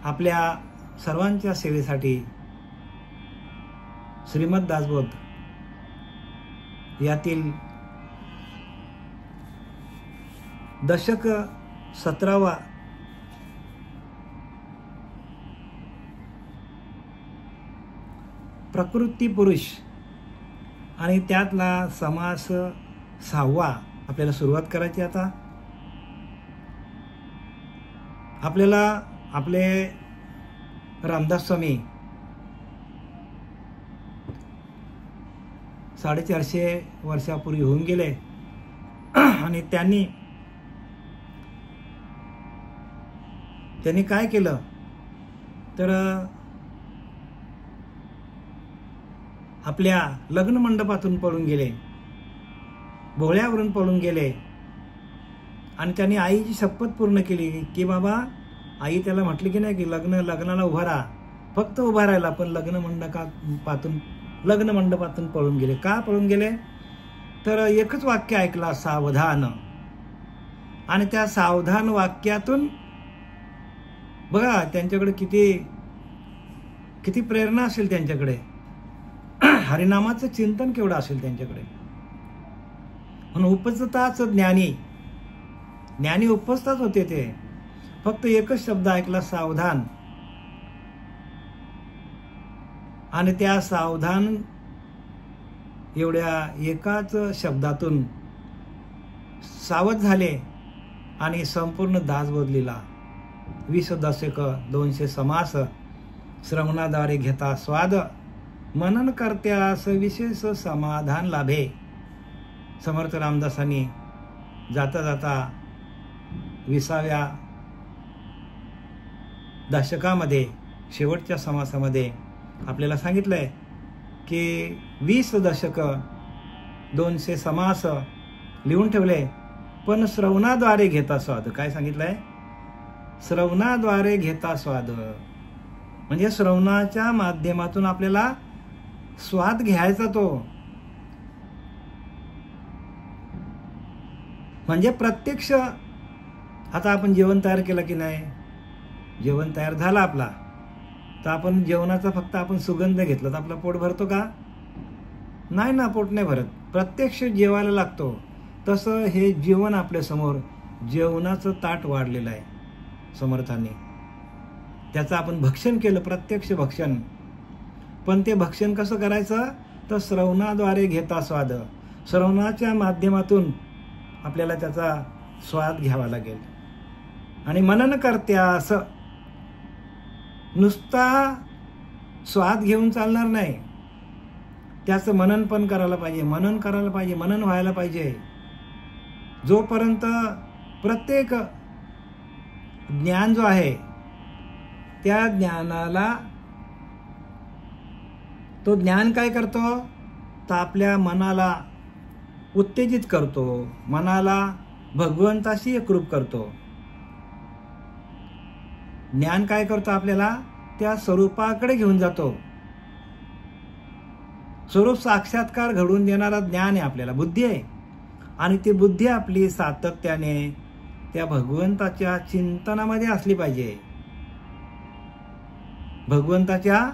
आपल्या सर्वांच्या सेवेसाठी श्रीमद दासबोध यातील दशक 17वा प्रकृती पुरुष आणि त्यातला समास 6वा आपल्याला सुरुवात करायची. आता आपल्याला आपले रामदास स्वामी 450 वर्षापूर्वी होऊन गेले आणि त्यांनी काय केलं तर आपल्या लग्न मंडपातून पळून गेले, भोळ्यावरून पळून गेले आणि त्यांनी आईची शपथ पूर्ण केली की बाबा, आई त्याला म्हटली की नाही की लग्नाला उभा राहा, फक्त उभा राहिला, पण लग्न मंडपातून पळून गेले. का पळून गेले तर एकच वाक्य ऐकला, सावधान. आणि त्या सावधान वाक्यातून बघा त्यांच्याकडे किती प्रेरणा असेल, त्यांच्याकडे हरिनामाचं चिंतन केवढं असेल त्यांच्याकडे. म्हणून उपजताच ज्ञानी उपजताच होते ते. फक्त एकच शब्द ऐकला, सावधान. आणि त्या सावधान एवढ्या एकाच शब्दातून सावध झाले आणि संपूर्ण दासबोध लिहिला. 20 दशक 200 समास, श्रवणाद्वारे घेता स्वाद, मनन करत्यास विशेष समाधान लाभे. समर्थ रामदासांनी जाता जाता 20व्या दशकामध्ये शेवटच्या समासामध्ये आपल्याला सांगितलंय की 20 दशक 200 समास लिहून ठेवले, पण श्रवणाद्वारे घेता स्वाद. काय सांगितलंय? श्रवणाद्वारे घेता स्वाद म्हणजे श्रवणाच्या माध्यमातून आपल्याला स्वाद घ्यायचा. तो म्हणजे प्रत्यक्ष. आता आपण जेवण तयार केलं की नाही, जेवण तयार झाला आपला, तर आपण जेवणाचा फक्त आपण सुगंध घेतला तर आपलं पोट भरतो का? नाही ना, पोट नाही भरत. प्रत्यक्ष जेवायला लागतो. तसं हे जेवण आपल्या समोर, जेवणाचं ताट वाढलेलं आहे समर्थांनी. त्याचं आपण भक्षण केलं, प्रत्यक्ष भक्षण. पण ते भक्षण कसं करायचं तर श्रवणाद्वारे घेता स्वाद. श्रवणाच्या माध्यमातून आपल्याला त्याचा स्वाद घ्यावा लागेल. आणि मनन करत्यास, नुसता स्वाद घेऊन चालणार नाही, त्याचं मनन पण करायला पाहिजे. मनन व्हायला पाहिजे. जोपर्यंत प्रत्येक ज्ञान जो आहे त्या ज्ञानाला, तो ज्ञान काय करतो तर आपल्या मनाला उत्तेजित करतो, मनाला भगवंताशी एकरूप करतो. ज्ञान काय करतो? आपल्याला त्या स्वरूपाकडे घेऊन जातो. स्वरूप साक्षात्कार घडवून देणारा ज्ञान आहे आपल्याला, बुद्धी आहे. आणि ती बुद्धी आपली सातत्याने त्या भगवंताच्या चिंतनामध्ये असली पाहिजे. भगवंताच्या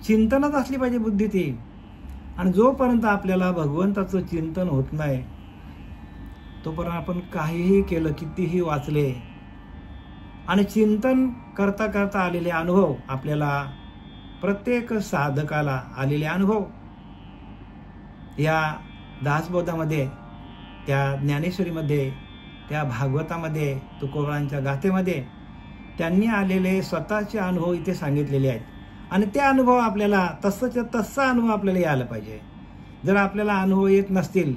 चिंतनात असली पाहिजे बुद्धी ती. आणि जोपर्यंत आपल्याला भगवंताचं चिंतन होत नाही, तोपर्यंत आपण काहीही केलं, कितीही वाचले, आणि चिंतन करता करता आलेले अनुभव, आपल्याला प्रत्येक साधकाला आलेले अनुभव या दासबोधामध्ये, त्या ज्ञानेश्वरीमध्ये, त्या भागवतामध्ये, तुकोबांच्या गाथेमध्ये त्यांनी आलेले स्वतःचे अनुभव इथे सांगितलेले आहेत. आणि ते अनुभव आपल्याला तसा अनुभव आपल्याला यायला पाहिजे. जर आपल्याला अनुभव येत नसतील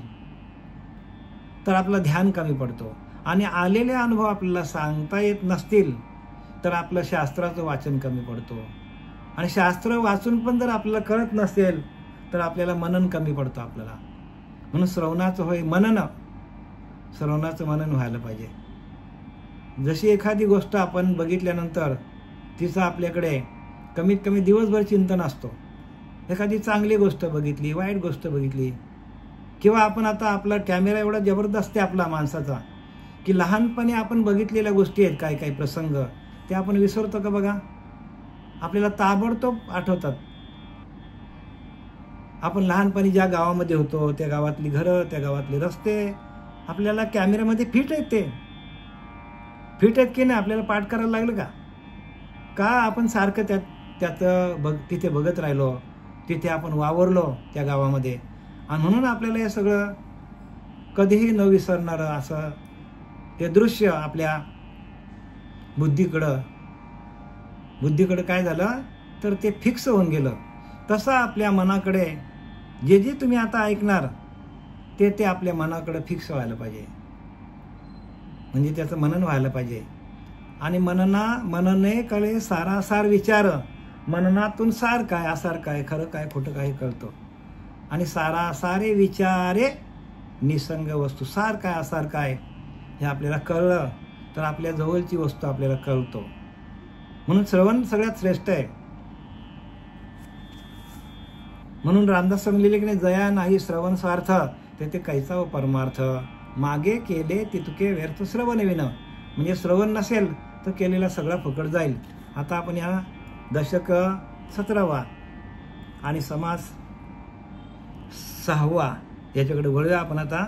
तर आपलं ध्यान कमी पडतो. आणि आलेले अनुभव आपल्याला सांगता येत नसतील तर आपलं शास्त्राचं वाचन कमी पडतो. आणि शास्त्र वाचून पण जर आपल्याला कळत नसेल तर आपल्याला मनन कमी पडतो आपल्याला. म्हणून श्रवणाचं मनन व्हायला पाहिजे. जशी एखादी गोष्ट आपण बघितल्यानंतर तिचं आपल्याकडे कमीत कमी दिवसभर चिंतन असतो. एखादी चांगली गोष्ट बघितली, वाईट गोष्ट बघितली, किंवा आपण आता आपला कॅमेरा एवढा जबरदस्त आहे आपला माणसाचा की लहानपणी आपण बघितलेल्या गोष्टी आहेत, काही प्रसंग ते आपण विसरतो का? बघा, आपल्याला ताबडतोब आठवतात. आपण लहानपणी ज्या गावामध्ये होतो त्या गावातली घरं, त्या गावातले रस्ते आपल्याला कॅमेऱ्यामध्ये फिट आहेत. ते फिट आहेत की नाही, आपल्याला पाठ करायला लागलं का आपण सारखं त्याचं तिथे बघत राहिलो, तिथे आपण वावरलो त्या गावामध्ये. आणि म्हणून आपल्याला हे सगळं कधीही न विसरणारं असं ते दृश्य आपल्या बुद्धीकडं काय झालं तर ते फिक्स होऊन गेलं. तसं आपल्या मनाकडे जे तुम्ही आता ऐकणार ते आपल्या मनाकडे फिक्स व्हायला पाहिजे, म्हणजे त्याचं मनन व्हायला पाहिजे. आणि मनने कळे सारासार विचार, मननातून सार काय आसार काय खरं काय खोटं काय कळतो. आणि सारासारे विचारे निसंग वस्तू, सार काय आसार काय हे आपल्याला कळलं तर आपल्या जवळची वस्तू आपल्याला कळतो. म्हणून श्रवण सगळ्यात श्रेष्ठ आहे. म्हणून रामदास लिहिले की नाही, जया नाही श्रवण स्वार्थ ते कैसा व परमार्थ, मागे केले तितके व्यर्थ श्रवण विन. म्हणजे श्रवण नसेल तर केलेला सगळा फुकट जाईल. आता आपण या दशक 17वा आणि समास 6वा याच्याकडे वळूया. आपण आता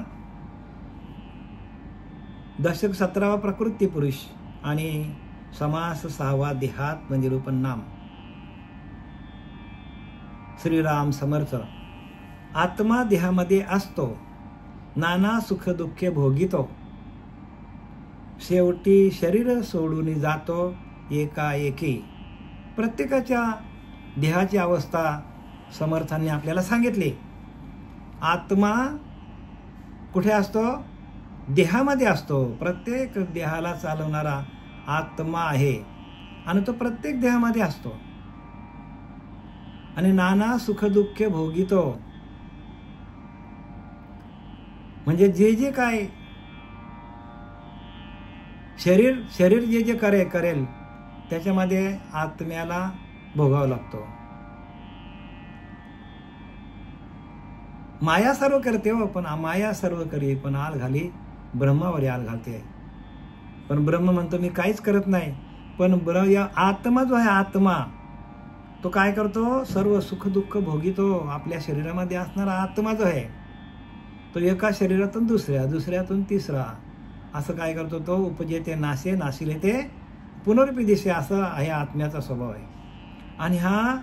दशक 17वा प्रकृती पुरुष आणि समास 6वा देहात म्हणजे रूपन नाम. श्रीराम समर्थ. आत्मा देहामध्ये असतो, नाना सुख दुःखे भोगितो, शेवटी शरीर सोडून जातो एकाएकी. प्रत्येकाच्या देहाची अवस्था समर्थांनी आपल्याला सांगितली. आत्मा कुठे असतो? देहामध्ये असतो. प्रत्येक देहाला चालवणारा आत्मा आहे आणि तो प्रत्येक देहामध्ये असतो. आणि नाना सुख दुःखे भोगितो, म्हणजे जे काय शरीर जे करेल त्याच्यामध्ये आत्म्याला भोगावं लागतो. माया सर्व करते हो, पण माया सर्व करी पण आल घाली ब्रह्मावरी आल घालते. पण ब्रह्म म्हणतो मी काहीच करत नाही. पण आत्मा जो आहे, आत्मा तो काय करतो? सर्व सुख दुःख भोगितो. आपल्या शरीरामध्ये असणारा आत्मा जो आहे तो एका शरीरातून दुसऱ्यातून तिसरा असं काय करतो? तो उपजेते नाशे, नाशिले ते पुनरुपी दिसे, असं आहे आत्म्याचा स्वभाव आहे. आणि हा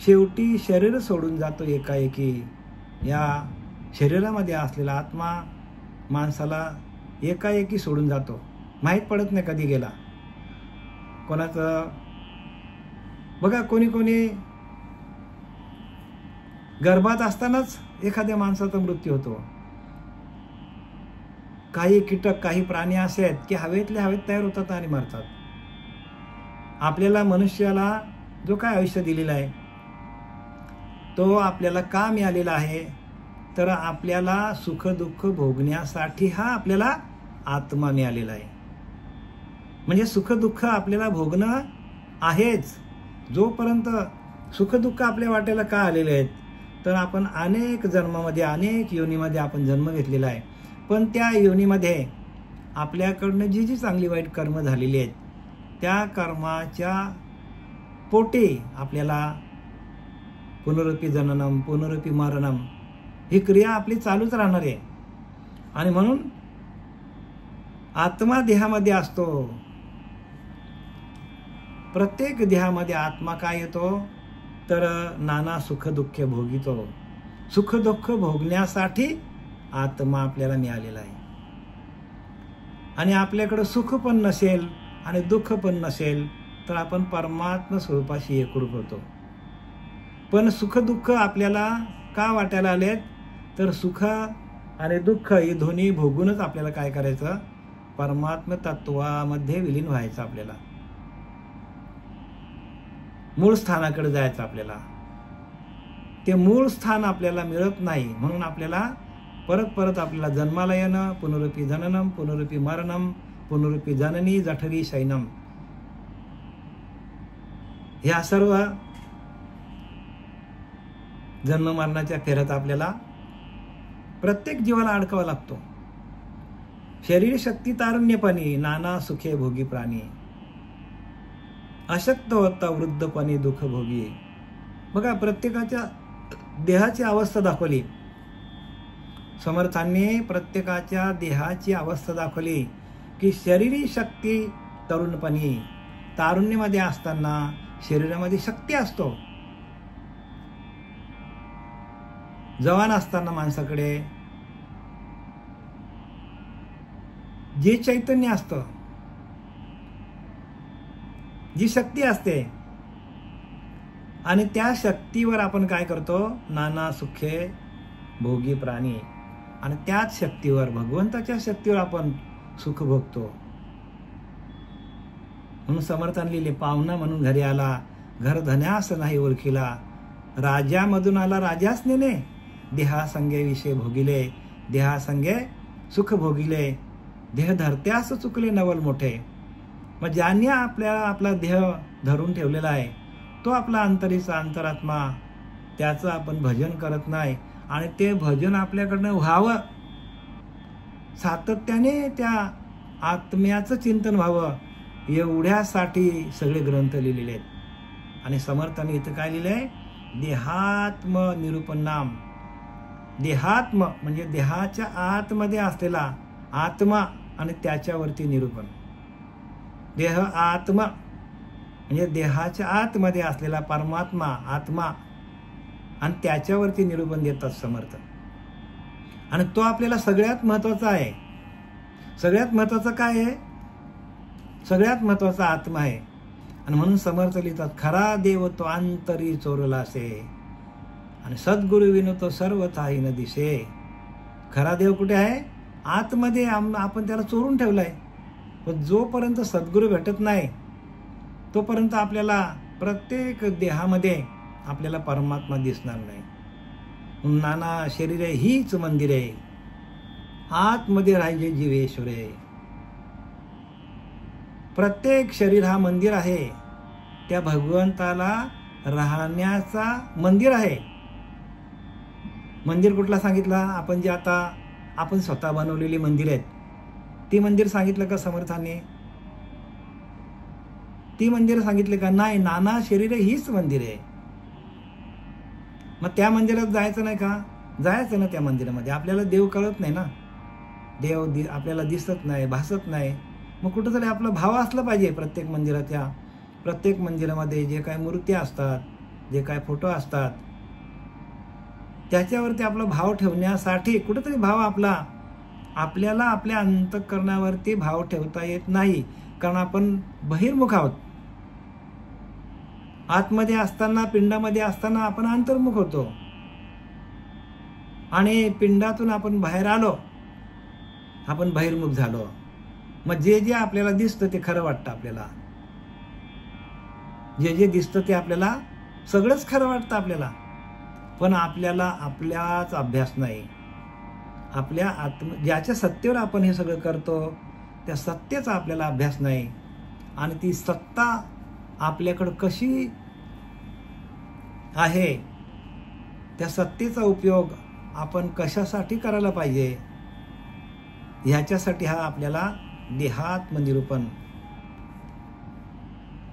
शेवटी शरीर सोडून जातो एकाएकी. या शरीरामध्ये असलेला आत्मा माणसाला एकाएकी सोडून जातो, माहीत पडत नाही कधी गेला. कोणाचं बघा, कोणी गर्भात असतानाच एखाद्या माणसाचा मृत्यू होतो. काही कीटक, काही प्राणी असे आहेत की हवेत तयार होतात आणि मरतात. आपल्याला मनुष्याला जो काय आयुष्य दिलेला आहे तो आपल्याला का मिळालेला आहे? तर आपल्याला सुख दुःख भोगण्यासाठी हा आपल्याला आत्मा मिळालेला आहे. म्हणजे सुख दुःख आपल्याला भोगणं आहेच. जोपर्यंत सुख दुःख आपल्या वाट्याला का आलेले आहेत तर आपण अनेक जन्मामध्ये, अनेक योनीमध्ये आपण जन्म घेतलेला आहे. पण त्या योनीमध्ये आपल्याकडनं जी चांगली वाईट कर्म झालेली आहेत त्या कर्माच्या पोटी आपल्याला पुनरुपी जननम, पुनरुपी मरणम ही क्रिया आपली चालूच राहणार आहे. आणि म्हणून आत्मा देहामध्ये असतो. प्रत्येक देहामध्ये आत्मा काय येतो तर नाना सुख दुःखे भोगितो. सुख दुःख भोगण्यासाठी आत्मा आपल्याला मिळालेला आहे. आणि आपल्याकडे सुख पण नसेल आणि दुःख पण नसेल तर आपण परमात्मा स्वरूपाशी एकरूप होतो. पण सुख दुःख आपल्याला का वाटायला आलेत तर सुख आणि दुःख हे दोन्ही भोगूनच आपल्याला काय करायचं? परमात्मा तत्वामध्ये विलीन व्हायचं. आपल्याला मूळ स्थानाकडे जायचं. आपल्याला ते मूळ स्थान आपल्याला मिळत नाही. म्हणून आपल्याला परत आपल्याला जन्माला येणं, पुनरुपी जननम, पुनरुपी मरणम, पुनरुपी जननी जठरी शयनम, ह्या सर्व जन्म मरणाच्या फेऱ्यात आपल्याला प्रत्येक जीवाला अडकावा लागतो. शरीर शक्ती तारुण्यपणी नाना सुखे भोगी प्राणी. अशक्त होता वृद्धपणी दुःख भोगी. बघा, प्रत्येकाच्या देहाची अवस्था दाखवली समर्थांनी. प्रत्येकाच्या देहाची अवस्था दाखवली की शरीरी शक्ती तरुणपणी, तारुण्यामध्ये असताना शरीरामध्ये शक्ती असतो. जवान असताना माणसाकडे जे चैतन्य असतं, जी शक्ती असते, आणि त्या शक्तीवर आपण काय करतो? नाना सुखे भोगी प्राणी. आणि त्याच शक्तीवर, भगवंताच्या शक्तीवर आपण सुख भोगतो. म्हणून समर्थांनी लिहिले, पाहुणा म्हणून घरी आला, घर धन्यास नाही ओळखीला. राजामधून आला राजाच नेने, देहासंगे विषय भोगिले. देहासंगे सुख भोगिले, देह धरत्यास चुकले नवल मोठे. मग ज्यांनी आपला देह धरून ठेवलेला आहे, तो आपला अंतरीचा अंतरात्मा, त्याचं आपण भजन करत नाही. आणि ते भजन आपल्याकडनं व्हावं, सातत्याने त्या आत्म्याचं चिंतन व्हावं, एवढ्यासाठी सगळे ग्रंथ लिहिलेले आहेत. आणि समर्थांनी इथं काय लिहिलंय? देहात्म निरूपण नाम. देहात्म म्हणजे देहाच्या आतमध्ये असलेला आत्मा आणि त्याच्यावरती निरूपण. देह आत्मा म्हणजे देहाच्या आतमध्ये असलेला परमात्मा, आत्मा, आणि त्याच्यावरती निरूपण देतात समर्थ. आणि तो आपल्याला सगळ्यात महत्वाचा आहे. सगळ्यात महत्वाचं काय आहे? सगळ्यात महत्वाचा आत्मा आहे. आणि म्हणून समर्थ लिहितात, खरा देव तो अंतरी चोरला असे, आणि सद्गुरु विनो तो सर्व थाही न दिसे. खरा देव कुठे आहे? आतमध्ये. आपण त्याला चोरून ठेवलाय. पण जोपर्यंत सद्गुरू भेटत नाही, तोपर्यंत आपल्याला प्रत्येक देहामध्ये आपल्याला परमात्मा दिसणार नाही. नाना शरीरे हीच मंदिरे, आतमध्ये राहायचे जीवेश्वरे. प्रत्येक शरीर हा मंदिर आहे. त्या भगवंताला राहण्याचा मंदिर आहे. मंदिर कुठला सांगितला? आपण जे आता आपण स्वतः बनवलेली मंदिर आहेत, ती मंदिर सांगितलं का समर्थांनी? ती मंदिर सांगितले का? नाही. नाना शरीरे हीच मंदिर आहे. मग त्या मंदिरात जायचं नाही का? जायचं ना त्या मंदिरामध्ये. आपल्याला देव कळत नाही ना, देव आपल्याला दिसत नाही, भासत नाही. मग कुठंतरी आपला भाव असला पाहिजे. प्रत्येक मंदिराच्या, प्रत्येक मंदिरामध्ये जे काय मूर्त्या असतात, जे काय फोटो असतात, त्याच्यावरती आपला भाव ठेवण्यासाठी कुठंतरी भाव आपल्याला आपल्या अंतःकरणावरती भाव ठेवता येत नाही, कारण आपण बहिर्मुख आहोत. आतमध्ये असताना, पिंडामध्ये असताना आपण अंतर्मुख होतो, आणि पिंडातून आपण बाहेर आलो, आपण बहिर्मुख झालो. मग जे जे आपल्याला दिसतं ते खरं वाटतं आपल्याला. जे जे दिसतं ते आपल्याला सगळंच खरं वाटतं आपल्याला. पण आपल्याला आपल्याच अभ्यास नाही. आपल्या ज्याच्या सत्तेवर आपण हे सगळं करतो, त्या सत्तेचा आपल्याला अभ्यास नाही. आणि ती सत्ता आपल्याकडं कशी आहे, त्या सत्तेचा उपयोग आपण कशासाठी करायला पाहिजे, ह्याच्यासाठी हा आपल्याला देहात्मनिरूपण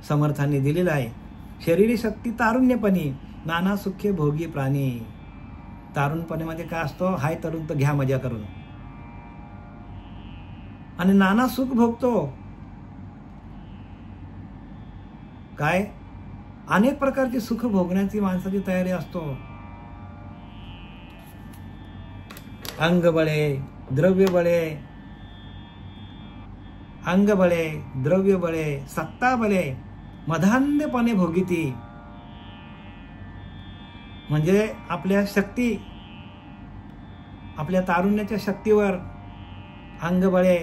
समर्थांनी दिलेला आहे. शरीरी शक्ती तारुण्यपणी, नाना सुखे भोगी प्राणी. तारुणपणीमध्ये काय असतो? हाय तरुण तर घ्या मजा करून, आणि नाना सुख भोगतो. काय? अनेक प्रकारची सुख भोगण्याची माणसाची तयारी असतो. अंग बळे, द्रव्य बळे, अंग बळे, द्रव्य बळे, सत्ता बळे, मधांधपणे भोगिती. म्हणजे आपल्या शक्ती, आपल्या तारुण्याच्या शक्तीवर अंग बळे,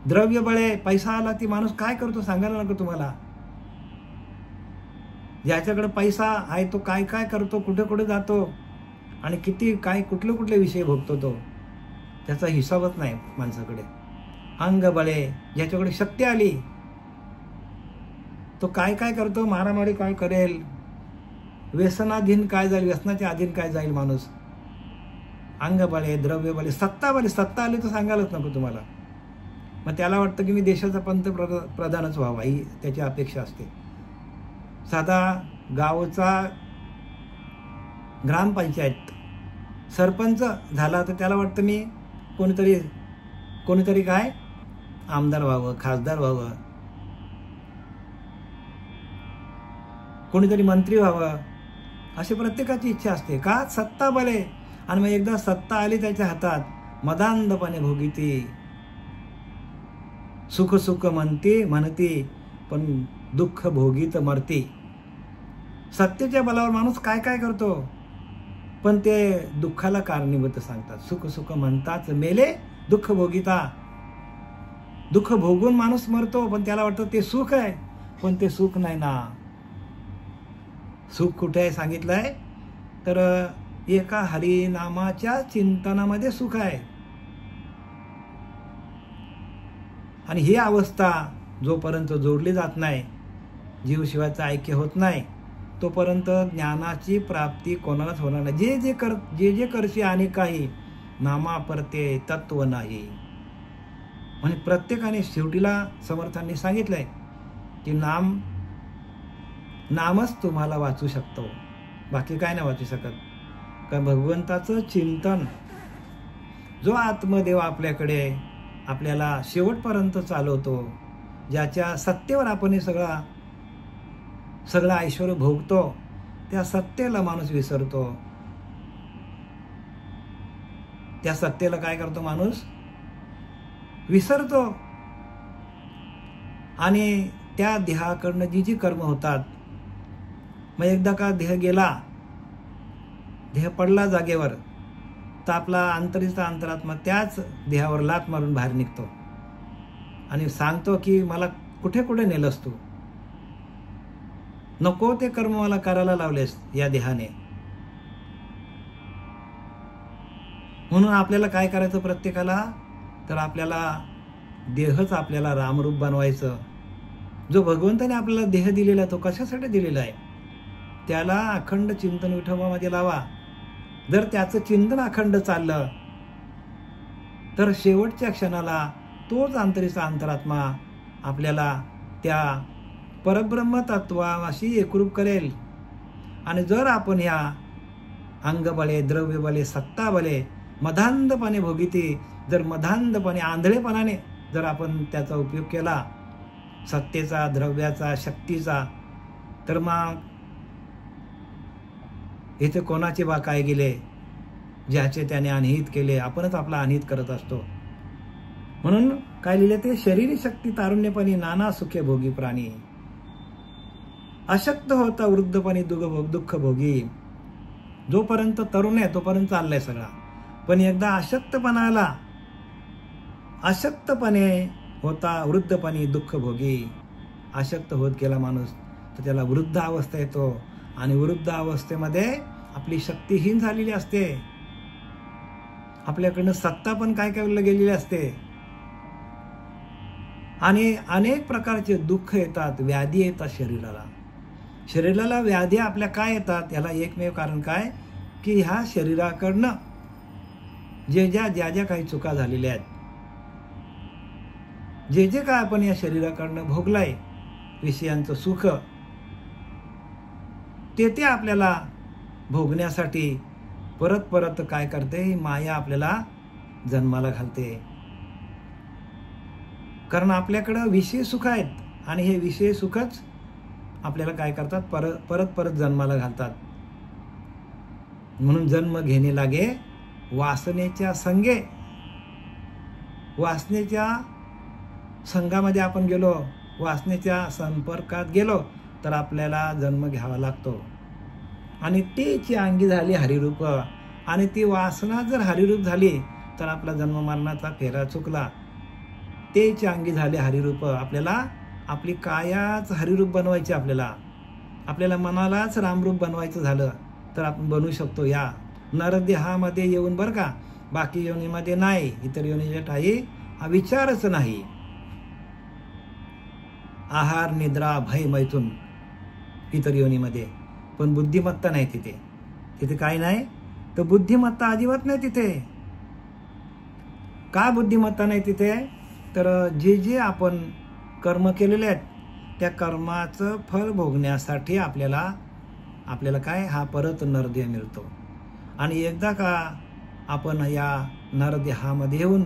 द्रव्य बळे. पैसा आला ती माणूस काय करतो सांगायला नको तुम्हाला. ज्याच्याकडे पैसा आहे तो काय काय करतो, कुठे कुठे जातो, आणि किती काय कुठले कुठले विषय भोगतो तो, त्याचा हिसाबच नाही माणसाकडे. अंग बळे, ज्याच्याकडे शक्ती आली तो काय काय करतो, मारामारी काय करेल, व्यसनाधीन काय जाईल, व्यसनाच्या अधीन काय जाईल माणूस. अंग बळे, द्रव्य बळे, सत्ता बळे. सत्ता आली तर सांगायलाच नको तुम्हाला. मग त्याला वाटतं की मी देशाचा पंतप्रधानच व्हावा, ही त्याची अपेक्षा असते. साधा गावचा ग्रामपंचायत सरपंच झाला तर त्याला वाटतं मी कोणीतरी काय आमदार व्हावं, खासदार व्हावं, कोणीतरी मंत्री व्हावं, अशी प्रत्येकाची इच्छा असते. का? सत्ता बले. आणि मग एकदा सत्ता आली त्याच्या हातात, मदांधपणे भोगीती, सुख सुख म्हणती पण दुःख भोगीत मरती. सत्तेच्या बलावर माणूस काय काय करतो, पण ते दुःखाला कारणीभूत सांगतात. सुख सुख म्हणताच मेले दुःख भोगिता. दुःख भोगून माणूस मरतो, पण त्याला वाटतं ते सुख आहे, पण ते सुख नाही ना. सुख कुठे आहे सांगितलंय तर एका हरिनामाच्या चिंतनामध्ये सुख आहे. आणि ही अवस्था जोपर्यंत जोडली जात नाही, जीवशिवाचं ऐक्य होत नाही, तोपर्यंत ज्ञानाची प्राप्ती कोणालाच होणार नाही. जे जे करशी आणि काही नामा परते तत्व नाही. म्हणजे प्रत्येकाने शेवटीला समर्थांनी सांगितलंय की नामच तुम्हाला वाचू शकतो, बाकी काय नाही वाचू शकत. का भगवंताचं चिंतन, जो आत्मदेव आपल्याकडे आपल्याला शेवटपर्यंत चालवतो, ज्याच्या सत्तेवर आपण हे सगळं ऐश्वर भोगतो, त्या सत्तेला माणूस विसरतो. त्या सत्तेला काय करतो माणूस? विसरतो. आणि त्या देहाकडनं जी कर्म होतात, मग एकदा का देह पडला जागेवर, तर आपला अंतरात्मा त्याच देहावर लात मारून बाहेर निघतो आणि सांगतो की मला कुठे कुठे नेलंस तू, नको ते कर्म मला करायला लावलेस या देहाने. म्हणून आपल्याला काय करायचं प्रत्येकाला, तर आपल्याला देहच आपल्याला रामरूप बनवायचं. जो भगवंताने आपल्याला देह दिलेला आहे तो कशासाठी दिलेला आहे, त्याला अखंड चिंतन विठोबामध्ये लावा. जर त्याचं चिंतन अखंड चाललं तर शेवटच्या क्षणाला तोच अंतरात्मा आपल्याला त्या परब्रह्म तत्वाशी एकरूप करेल. आणि जर आपण ह्या अंगबळे, द्रव्यबळे, सत्ताबळे मधांधपणे भोगिती, जर मधांधपणे आंधळेपणाने जर आपण त्याचा उपयोग केला, सत्तेचा, द्रव्याचा, शक्तीचा, तर मग इथे कोणाचे बा काय गेले, ज्याचे त्याने अनहित केले. आपणच आपला अनहित करत असतो. म्हणून काय लिहिले ते, शरीरी शक्ती तारुण्यपणी नाना सुखे भोगी प्राणी, अशक्त होता वृद्धपणी दुःख भोगी. जोपर्यंत तरुण आहे तोपर्यंत चाललाय सगळा, पण एकदा अशक्तपणे होता वृद्धपणी दुःख भोगी. अशक्त होत गेला माणूस तर त्याला वृद्ध अवस्था येतो. आणि वृद्ध अवस्थेमध्ये आपली शक्तीहीन झालेली असते, आपल्याकडनं सत्ता पण काय गेलेली असते, आणि अनेक प्रकारचे दुःख येतात, व्याधी येतात शरीराला व्याधी आपल्या काय येतात, याला एकमेव कारण काय की ह्या शरीराकडनं ज्या काही चुका झालेल्या आहेत, जे काय आपण या शरीराकडनं भोगलाय विषयांचं सुख, ते आपल्याला भोगण्यासाठी परत काय करते, ही माया आपल्याला जन्माला घालते. कारण आपल्याकडं विषय सुख आहेत आणि हे विषय सुखच आपल्याला काय करतात, परत जन्माला घालतात. म्हणून जन्म घेणे लागे वासनेच्या संगे. वासनेच्या संघामध्ये आपण गेलो, वासनेच्या संपर्कात गेलो तर आपल्याला जन्म घ्यावा लागतो. आणि तीची अंगी झाली हरिरूप, आणि ती वासना जर हरिरूप झाली तर आपला जन्म मरणाचा फेरा चुकला. तेची अंगी झाले हरिरूप. आपल्याला आपली कायाच हरिरूप बनवायची, आपल्याला मनालाच रामरूप बनवायचं झालं तर आपण बनवू शकतो या नरदेहामध्ये येऊन, बरं का, बाकी योनीमध्ये नाही. इतर योनीच्या ठाई हा विचारच नाही. आहार, निद्रा, भय, मैथून इतर योनीमध्ये, पण बुद्धिमत्ता नाही तिथे काय नाही, तर बुद्धिमत्ता अजिबात नाही तिथे. का बुद्धिमत्ता नाही तिथे? तर जे जे आपण कर्म केलेले आहेत त्या कर्माचं फळ भोगण्यासाठी आपल्याला काय हा परत नरदेह मिळतो. आणि एकदा का आपण या नरदेहामध्ये येऊन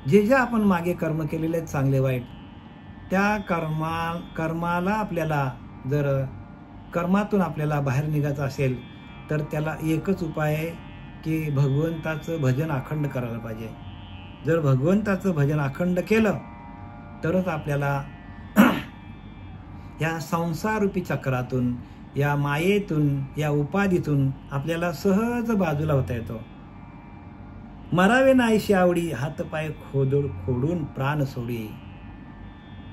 जे जे आपण मागे कर्म केलेले आहेत चांगले वाईट त्या कर्माला आपल्याला जर कर्मातून आपल्याला बाहेर निघायचं असेल तर त्याला एकच उपाय आहे की भगवंताचं भजन अखंड करायला पाहिजे. जर भगवंताचं भजन अखंड केलं तरच आपल्याला या संसाररूपी चक्रातून, या मायेतून, या उपाधीतून आपल्याला सहज बाजूला होता येतो. मरावे नाहीशी आवडी हातपाय खोडून प्राण सोडी.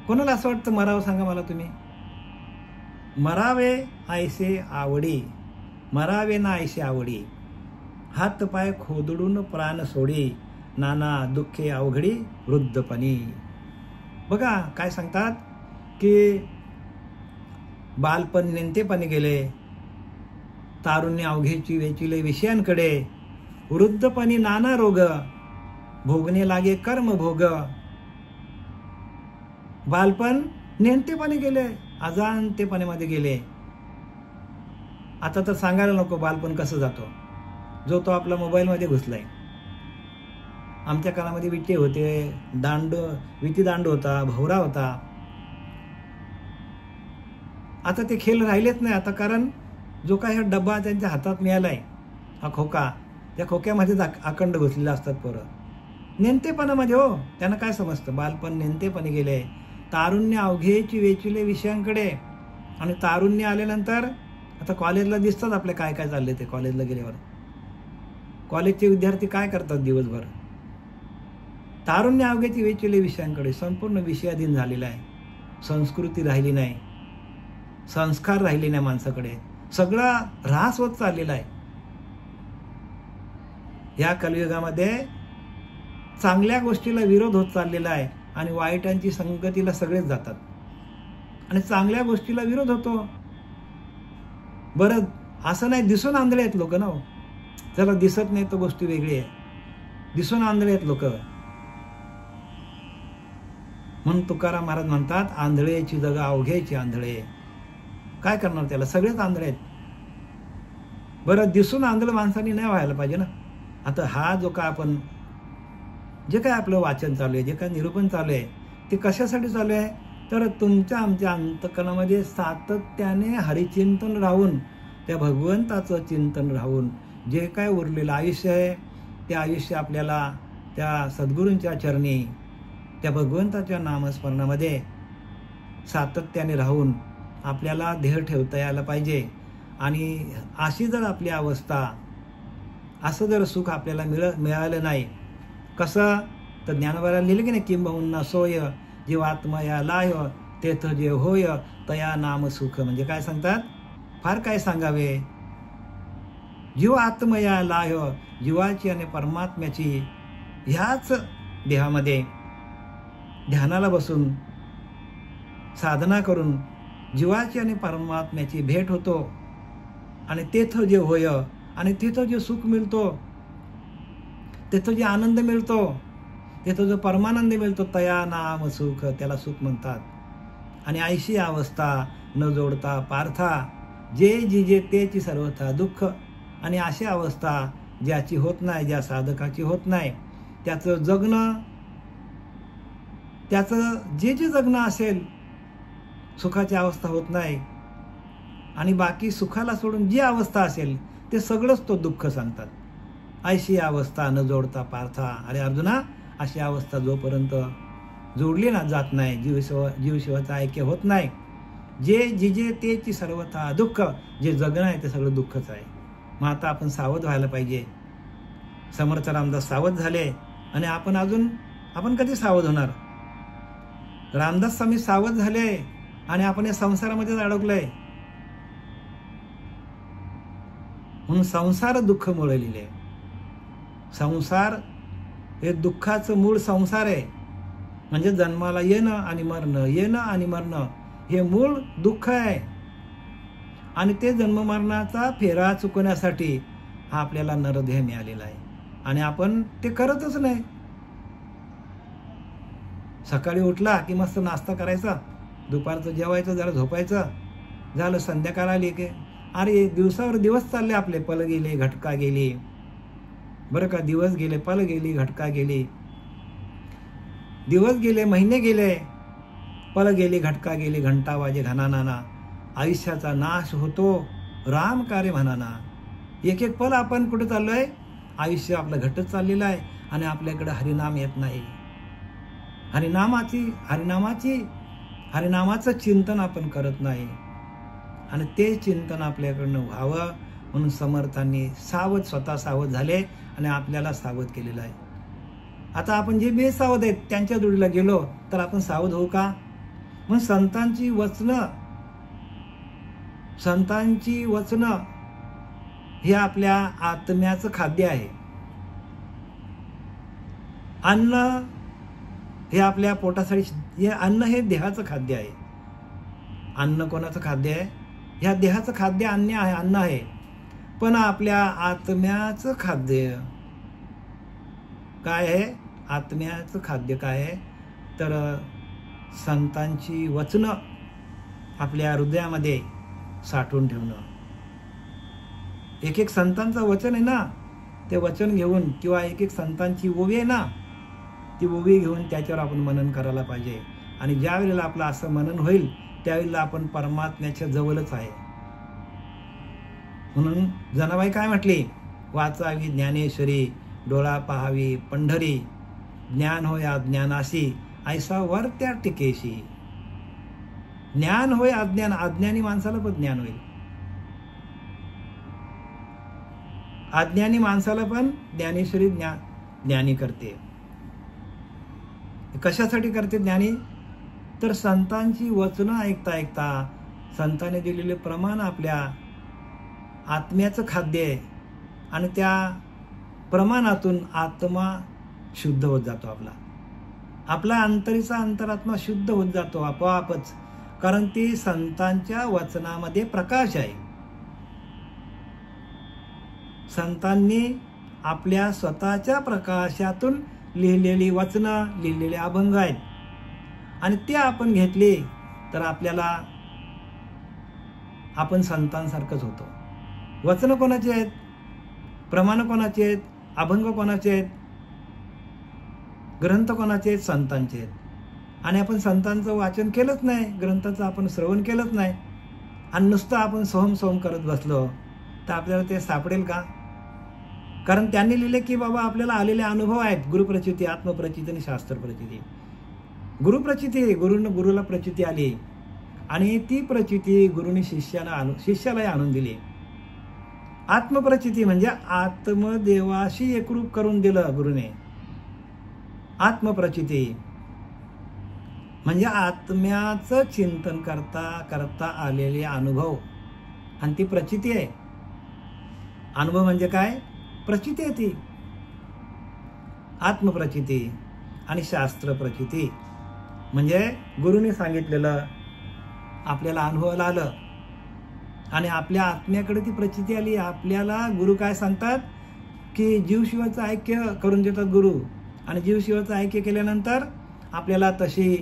कोणाला असं वाटतं मरावं सांगा मला तुम्ही? मरावे आयसे आवडी, मरावे ना आयसे आवडी, हातपाय खोदडून प्राण सोडी, नाना दुःखे अवघडी वृद्धपणी. बघा काय सांगतात की बालपण नेमतेपणी गेले, तारुण्य अवघेची वेचिले विषयांकडे, वृद्धपणी नाना रोग, भोगणे लागे कर्म भोग. बालपण नेमतेपणी गेले, अजाणतेपणामध्ये गेले. आता तर सांगायला नको बालपण कसं जातो, जो तो आपला मोबाईलमध्ये घुसलाय. आमच्या काळामध्ये विटे होते, विटी दांडू होता, भवरा होता. आता ते खेळ राहिलेच नाही. आता कारण जो काही हा डब्बा त्यांच्या हातात मिळालाय, हा खोका, त्या खोक्यामध्येच अखंड घुसलेला असतात पोरं नेमतेपणामध्ये. हो, त्यांना काय समजतं? बालपण नेमतेपणी गेले, तारुण्य अवघेची वेचिले विषयांकडे. आणि तारुण्य आल्यानंतर आता कॉलेजला दिसतात आपले काय काय चालले ते. कॉलेजला गेल्यावर कॉलेजचे विद्यार्थी काय करतात दिवसभर? तारुण्य अवघेची वेचिले विषयांकडे, संपूर्ण विषयाधीन झालेला आहे. संस्कृती राहिली नाही, संस्कार राहिले नाही माणसाकडे, सगळा ऱ्हास होत चाललेला आहे. या कलियुगामध्ये चांगल्या गोष्टीला विरोध होत चाललेला आहे आणि वाईटांची संगतीला सगळेच जातात आणि चांगल्या गोष्टीला विरोध होतो. बरं असं नाही दिसून आंधळे आहेत लोक ना. त्याला दिसत नाही तो गोष्टी वेगळी आहे, दिसून आंधळे आहेत लोक. म्हणून तुकाराम महाराज म्हणतात आंधळेची जगा अवघेची आंधळे. काय करणार त्याला? सगळेच आंधळे आहेत. बरं दिसून आंधळ माणसांनी नाही व्हायला पाहिजे ना. आता हा जो काय आपण जे काय आपलं वाचन चालू आहे, जे काय निरूपण चालू आहे ते कशासाठी चालू आहे? तर तुमच्या आमच्या अंतःकरणामध्ये सातत्याने हरिचिंतन राहून, त्या भगवंताचं चिंतन राहून जे काय उरलेलं आयुष्य आहे ते आयुष्य आपल्याला त्या सद्गुरूंच्या चरणी, त्या भगवंताच्या नामस्मरणामध्ये सातत्याने राहून आपल्याला ध्येय ठेवता यायला पाहिजे. आणि अशी जर आपली अवस्था, असं जर सुख आपल्याला मिळालं नाही, कसं तर ज्ञानोबाला लिहिलं की नाही, किंबहुना सोय जीवात्मया लाय तेथ जे होय तया नाम सुख. म्हणजे काय सांगतात? फार काय सांगावे. जीव आत्मया लाय, जीवाची आणि परमात्म्याची ह्याच देहामध्ये ध्यानाला बसून साधना करून जीवाची आणि परमात्म्याची भेट होतो आणि तेथ जे होय आणि तिथं जे सुख मिळतो, तिथं जे आनंद मिळतो, तिथं जो परमानंद मिळतो, तया नाम सुख, त्याला सुख म्हणतात. आणि ऐशी अवस्था न जोडता पार्था, जे जिजे तेची सर्वथा दुःख. आणि अशी अवस्था ज्याची होत नाही, ज्या साधकाची होत नाही, त्याचं जगणं, त्याचं जे जे जगणं असेल, सुखाची अवस्था होत नाही. आणि बाकी सुखाला सोडून जी अवस्था असेल ते सगळंच तो दुःख सांगतात. ऐशी अवस्था न जोडता पार्था. अरे अर्जुना, अशी अवस्था जोपर्यंत जोडली ना जात नाही, जीवशिवाचं ऐक्य होत नाही, जे जिजे तेची सर्वथा दुःख, जे जगणं आहे ते सगळं दुःखच आहे. मग आता आपण सावध व्हायला पाहिजे. समर्थ रामदास सावध झाले आणि आपण कधी सावध होणार? रामदास स्वामी सावध झाले आणि आपण या संसारामध्येच अडकलोय. म्हणून संसार दुःख मुळे लिहिले. संसार हे दुःखाचं मूळ संसार आहे. म्हणजे जन्माला येणं आणि मरणं, येणं आणि मरणं हे मूळ दुःख आहे. आणि ते जन्म मरणाचा फेरा चुकवण्यासाठी हा आपल्याला नरदेह मिळालेला आहे आणि आपण ते करतच नाही. सकाळी उठला की मस्त नाश्ता करायचा, दुपारचं जेवायचं, जरा झोपायचं, झालं. संध्याकाळ आली की अरे दिवसावर दिवस चालले आपले, पल गेले घटका गेली, बरं का. दिवस गेले, पल गेली, घटका गेली. दिवस गेले, महिने गेले, पल गेली, घटका गेली, घंटा वाजे घनानाना. आयुष्याचा नाश होतो राम कार्य म्हणाना. एक एक पल आपण कुठे चाललोय, आयुष्य आपलं घटत चाललेलं आहे आणि आपल्याकडे हरिनाम येत नाही. हरिनामाचं चिंतन आपण करत नाही. आणि ते चिंतन आपल्याकडनं व्हावं म्हणून समर्थांनी स्वतः सावध झाले आणि आपल्याला सावध केलेलं आहे. आता आपण जे बेसावध आहेत त्यांच्या जोडीला गेलो तर आपण सावध होऊ का? म्हणून संतांची वचनं हे आपल्या आत्म्याचं खाद्य आहे. अन्न हे आपल्या पोटासाठी, अन्न हे देहाचं खाद्य आहे. अन्न कोणाचं खाद्य आहे? ह्या देहाचं खाद्य अन्न आहे. पण आपल्या आत्म्याचं खाद्य काय आहे? आत्म्याचं खाद्य काय आहे? तर संतांची वचनं आपल्या हृदयामध्ये साठवून ठेवणं. एक एक संतांचं वचन आहे ना, ते वचन घेऊन किंवा एक एक संतांची ओवी आहे ना, ती ओवी घेऊन त्याच्यावर आपण मनन करायला पाहिजे. आणि ज्या वेळेला आपलं असं मनन होईल त्यावेळेला आपण परमात्म्याच्या जवळच आहे. म्हणून जनाबाई काय म्हटली? वाचावी ज्ञानेश्वरी, डोळा पाहावी पंढरी, ज्ञान होय अज्ञानाशी, ऐसा वर त्या टिकेशी. ज्ञान होय अज्ञान, अज्ञानी माणसाला पण ज्ञान होईल. अज्ञानी माणसाला पण ज्ञानेश्वरी ज्ञानी करते. कशासाठी करते ज्ञानी? तर संतांची वचनं ऐकता ऐकता संतांनी दिलेले प्रमाण आपल्या आत्म्याचं खाद्य आहे आणि त्या प्रमाणातून आत्मा शुद्ध होत जातो. आपला अंतरात्मा शुद्ध होत जातो आपोआपच. कारण ती संतांच्या वचनामध्ये प्रकाश आहे. संतांनी आपल्या स्वतःच्या प्रकाशातून लिहिलेली वचनं, लिहिलेले अभंग आहेत आणि ते आपण घेतले तर आपण संतांसारखंच होतो. वचनं कोणाचे आहेत? प्रमाण कोणाचे आहेत? अभंग कोणाचे आहेत? ग्रंथ कोणाचे आहेत? संतांचे आहेत. आणि आपण संतांचं वाचन केलंच नाही, ग्रंथाचं आपण श्रवण केलंच नाही आणि नुसतं आपण सोहम करत बसलो तर आपल्याला ते सापडेल का? कारण त्यांनी लिहिले की बाबा आपल्याला आलेले अनुभव आहेत, गुरुप्रचिती, आत्मप्रचिती आणि शास्त्रप्रचिती. गुरुला प्रचिती आली आणि ती प्रचिती गुरुने शिष्यालाही आणून दिली. आत्मप्रचिती म्हणजे आत्मदेवाशी एकरूप करून दिलं गुरुने. आत्मप्रचिती म्हणजे आत्म्याचं चिंतन करता करता आलेले अनुभव आणि ती प्रचिती आहे. अनुभव म्हणजे काय? प्रचिती आहे ती. आत्मप्रचिती आणि शास्त्रप्रचिती म्हणजे गुरुने सांगितलेलं आपल्याला अनुभवाला आलं आणि आपल्या आत्म्याकडे ती प्रचिती आली. आपल्याला गुरु काय सांगतात की जीवशिवाचं ऐक्य करून देतात गुरु. आणि जीवशिवाचं ऐक्य केल्यानंतर आपल्याला तशी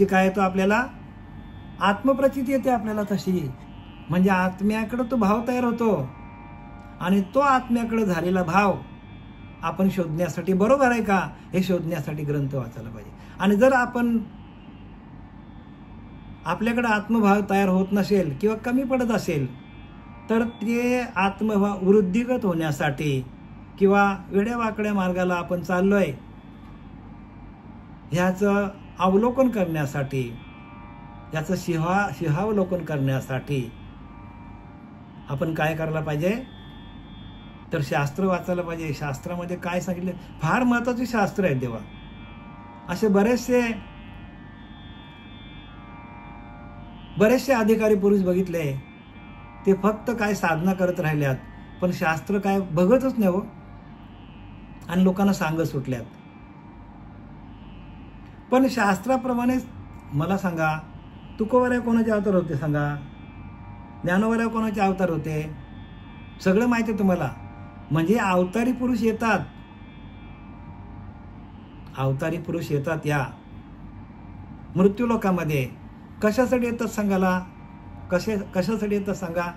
काय येतो? आपल्याला आत्मप्रचिती येते आपल्याला तशी. म्हणजे आत्म्याकडे तो भाव तयार होतो आणि तो आत्म्याकडे झालेला भाव आपण शोधण्यासाठी, बरोबर आहे का, हे शोधण्यासाठी ग्रंथ वाचायला पाहिजे. आणि जर आपल्याकडे आत्मभाव तयार होत नसेल किंवा कमी पडत असेल तर ते आत्मभाव वृद्धिगत होण्यासाठी किंवा वेड्यावाकड्या मार्गाला आपण चाललोय ह्याचं अवलोकन करण्यासाठी, याचं शिहावलोकन करण्यासाठी आपण काय करायला पाहिजे? तर शास्त्र वाचायला पाहिजे. शास्त्रामध्ये काय सांगितले? फार महत्वाचे शास्त्र आहेत देवा. असे बरेचसे अधिकारी पुरुष बघितले, ते फक्त काय साधना करत राहिल्यात पण शास्त्र काय बघतच नाही हो आणि लोकांना सांगत सुटल्यात. पण शास्त्राप्रमाणे मला सांगा, तुकोबाराय कोणाचे अवतार होते सांगा? ज्ञानोबाराय कोणाचे अवतार होते? सगळं माहिती आहे तुम्हाला. म्हणजे अवतारी पुरुष येतात अवतारी पुरुष येतात या मृत्यूलोकामध्ये. कशासाठी येतात सांगायला? कशासाठी येतात सांगा?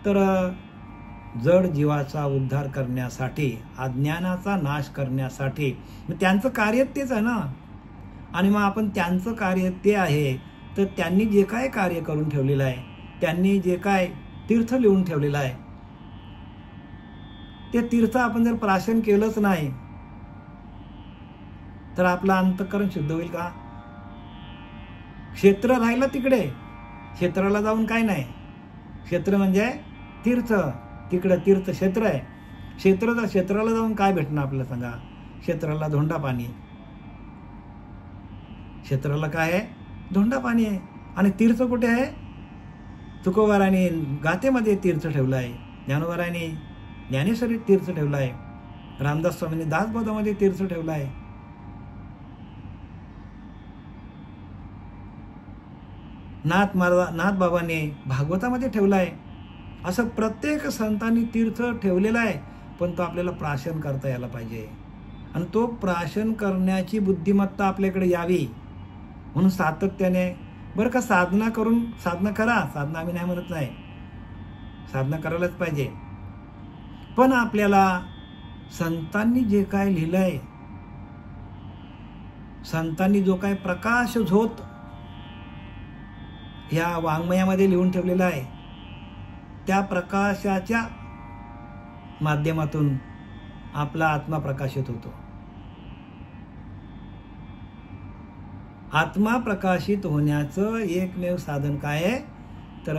तर जड जीवाचा उद्धार करण्यासाठी, अज्ञानाचा नाश करण्यासाठी. मग त्यांचं कार्य तेच आहे ना. आणि मग आपण त्यांचं कार्य ते आहे, तर त्यांनी जे काय कार्य करून ठेवलेलं आहे, त्यांनी जे काय तीर्थ लिहून ठेवलेलं आहे, ते तीर्थ आपण जर प्राशन केलंच नाही तर आपलं अंतःकरण शुद्ध होईल का? क्षेत्र राहिलं तिकडे, क्षेत्राला जाऊन काय नाही. क्षेत्र म्हणजे तीर्थ, तिकडं तीर्थ क्षेत्र आहे. क्षेत्राला जाऊन काय भेटणं आपल्याला सांगा? क्षेत्राला धोंडा पाणी. क्षेत्राला काय आहे? धोंडा पाणी आहे. आणि तीर्थ कुठे आहे? तुकोबाराने गाथेमध्ये तीर्थ ठेवलं आहे, ज्ञानोबाराने ज्ञानेश्वरी तीर्थ ठेवलं आहे, रामदास स्वामींनी दासबोधामध्ये तीर्थ ठेवलं आहे. नाथ बाबांनी भागवतामध्ये ठेवलं आहे. असं प्रत्येक संतांनी तीर्थ ठेवलेलं आहे. पण तो आपल्याला प्राशन करता यायला पाहिजे. आणि तो प्राशन करण्याची बुद्धिमत्ता आपल्याकडे यावी म्हणून सातत्याने बरं का साधना करा. साधना आम्ही नाही म्हणत नाही, साधना करायलाच पाहिजे. पण आपल्याला संतांनी जे काय लिहिलंय, संतांनी जो काय प्रकाश झोत या वाङ्मयामध्ये लिहून ठेवलेला आहे, त्या प्रकाशाच्या माध्यमातून आपला आत्मा प्रकाशित होतो. आत्मा प्रकाशित होण्याचं एकमेव साधन काय आहे? तर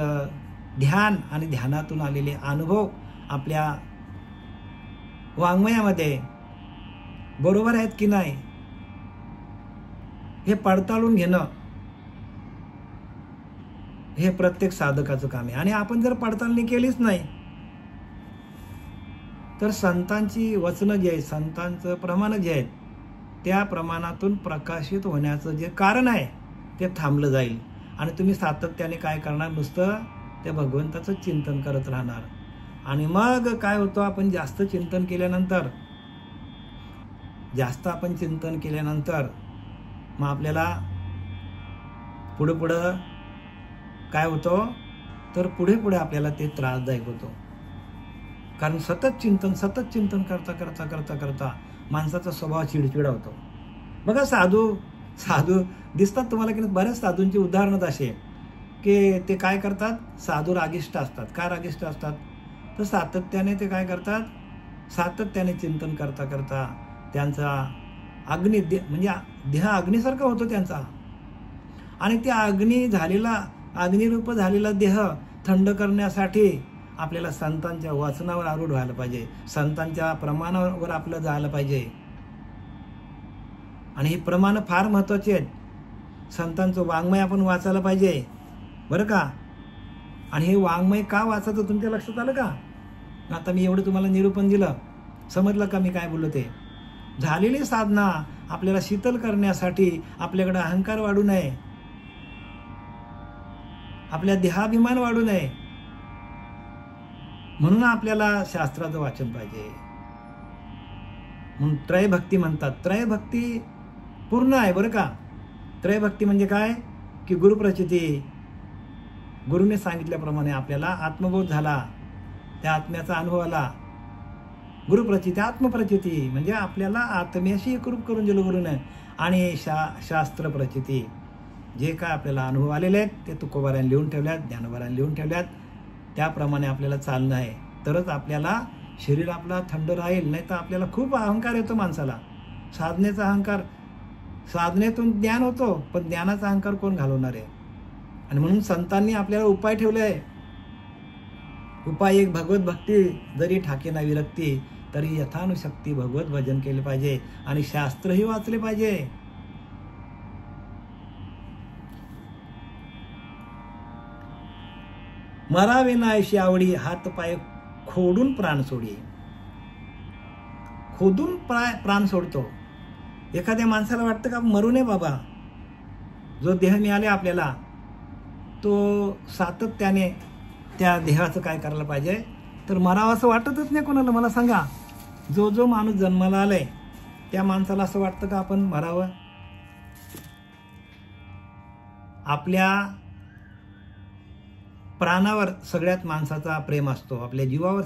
ध्यान. आणि ध्यानातून आलेले अनुभव आपल्या वाङ्मयामध्ये बरोबर आहेत की नाही हे पडताळून घेणं हे प्रत्येक साधकाचं काम आहे. आणि आपण जर पडताळणी केलीच नाही तर संतांची वचनं जी आहेत, संतांचं प्रमाण जे आहेत, त्या प्रमाणातून प्रकाशित होण्याचं जे कारण आहे ते थांबलं जाईल. आणि तुम्ही सातत्याने काय करणार? नुसतं त्या भगवंताचं चिंतन करत राहणार. आणि मग काय होतं? आपण जास्त चिंतन केल्यानंतर मग आपल्याला पुढं काय होतं? तर पुढे आपल्याला ते त्रासदायक होतो. कारण सतत चिंतन करता माणसाचा स्वभाव चिडचिडा होतो. बघा साधू दिसतात तुम्हाला की बऱ्याच साधूंची उदाहरणं असे की ते काय करतात? साधू रागिष्ट असतात. का रागिष्ट असतात? तर सातत्याने ते काय करतात? सातत्याने चिंतन करता त्यांचा म्हणजे देह अग्नीसारखा होतो त्यांचा. आणि त्या अग्निरूप झालेला देह थंड करण्यासाठी आपल्याला संतांच्या वाचनावर आरूढ व्हायला पाहिजे, संतांच्या प्रमाणावर आपलं जायला पाहिजे. आणि ही प्रमाण फार महत्वाची आहेत. संतांचं वाङ्मय आपण वाचायला पाहिजे बरं का. आणि हे वाङ्मय का वाचायचं तुमच्या लक्षात आलं का? आता मी एवढं तुम्हाला निरूपण दिलं, समजलं का मी काय बोललो ते? झालेली साधना आपल्याला शीतल करण्यासाठी आपल्याकडे अहंकार वाढू नये, आपल्या देहाभिमान वाढू नये, म्हणून आपल्याला शास्त्राचं वाचन पाहिजे. म्हणून त्रयभक्ती म्हणतात. त्रयभक्ती पूर्ण आहे बरं का. त्रयभक्ती म्हणजे काय? की गुरुप्रचिती, गुरुने सांगितल्याप्रमाणे आपल्याला आत्मबोध झाला, त्या आत्म्याचा अनुभव आला. गुरुप्रचिती, आत्मप्रचिती म्हणजे आपल्याला आत्म्याशी एकरूप करून दिलं गुरुने. आणि शास्त्र प्रचिती, जे काय आपल्याला अनुभव आलेले आहेत ते तुकोबाराने लिहून ठेवल्यात, ज्ञानोबाराने लिहून ठेवल्यात, त्याप्रमाणे आपल्याला चालणं आहे. तरच आपल्याला शरीर आपला थंड राहील. नाही तर आपल्याला खूप अहंकार येतो माणसाला. साधनेचा अहंकार, साधनेतून ज्ञान होतो, पण ज्ञानाचा अहंकार कोण घालवणार आहे? आणि म्हणून संतांनी आपल्याला उपाय ठेवले आहे. उपाय एक, भगवत भक्ती जरी ठाके ना विरक्ती, तरी यथानुशक्ती भगवत भजन केले पाहिजे आणि शास्त्रही वाचले पाहिजे. मरावे नाहीशी आवडी, हात पाय खोडून प्राण सोडी. खोदून प्राण सोडतो. एखाद्या माणसाला वाटतं का मरू नये बाबा, जो देह मिळाले आपल्याला तो सातत्याने त्या देहाचं काय करायला पाहिजे? तर मरावं असं वाटतच नाही कोणाला. मला सांगा, जो माणूस जन्माला आलाय त्या माणसाला असं वाटतं का आपण मरावं? आपल्या प्राणावर सगळ्यात माणसाचा प्रेम असतो, आपल्या जीवावर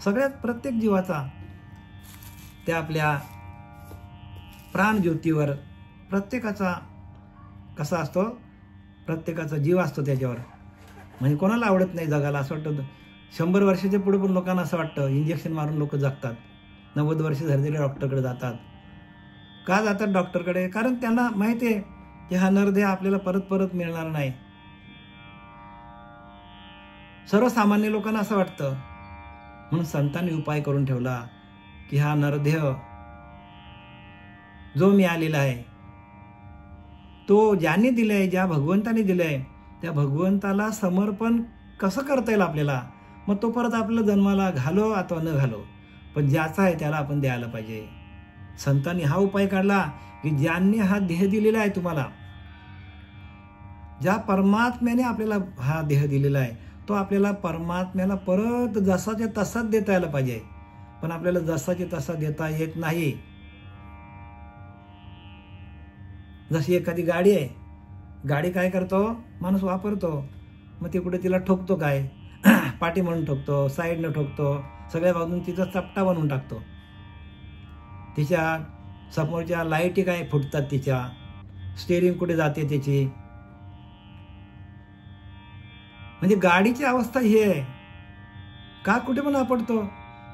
सगळ्यात प्रत्येक जीवाचा, त्या आपल्या प्राणज्योतीवर प्रत्येकाचा कसा असतो, प्रत्येकाचा जीव असतो त्याच्यावर. म्हणजे कोणाला आवडत नाही जगाला. असं वाटतं 100 वर्षाच्या पुढे पण लोकांना असं वाटतं इंजेक्शन मारून लोक जगतात. 90 वर्ष झालेले डॉक्टरकडे जातात. का जातात डॉक्टरकडे? कारण त्यांना माहिती आहे की हा नरदेह आपल्याला परत परत मिळणार नाही. सर्वसामान्य लोकांना असं वाटतं. म्हणून संतांनी उपाय करून ठेवला की हा नरदेह जो मिळालेला आहे तो ज्याने दिलाय, ज्या भगवंताने दिलाय, त्या भगवंताला समर्पण कसं करता येईल आपल्याला. मग तो परत आपल्याला जन्माला घालो अथवा न घालो, पण ज्याचा आहे त्याला आपण द्यायला पाहिजे. संतांनी हा उपाय काढला की ज्यांनी हा देह दिलेला आहे तुम्हाला, ज्या परमात्म्याने आपल्याला हा देह दिलेला आहे तो आपल्याला परमात्म्याला परत जसाच्या तसाच देता यायला पाहिजे. पण आपल्याला जसाचे तसा देता येत नाही. जशी एखादी गाडी आहे, गाडी काय करतो माणूस वापरतो, मग ते कुठे तिला ठोकतो, काय पाठी म्हणून ठोकतो, साईडनं ठोकतो, सगळ्या बाजून तिचा चपटा बनवून टाकतो. तिच्या समोरच्या लाईटी काय फुटतात, तिच्या स्टेअरिंग कुठे जाते त्याची. म्हणजे गाडीची अवस्था ही आहे, का कुठे पण आपटतो.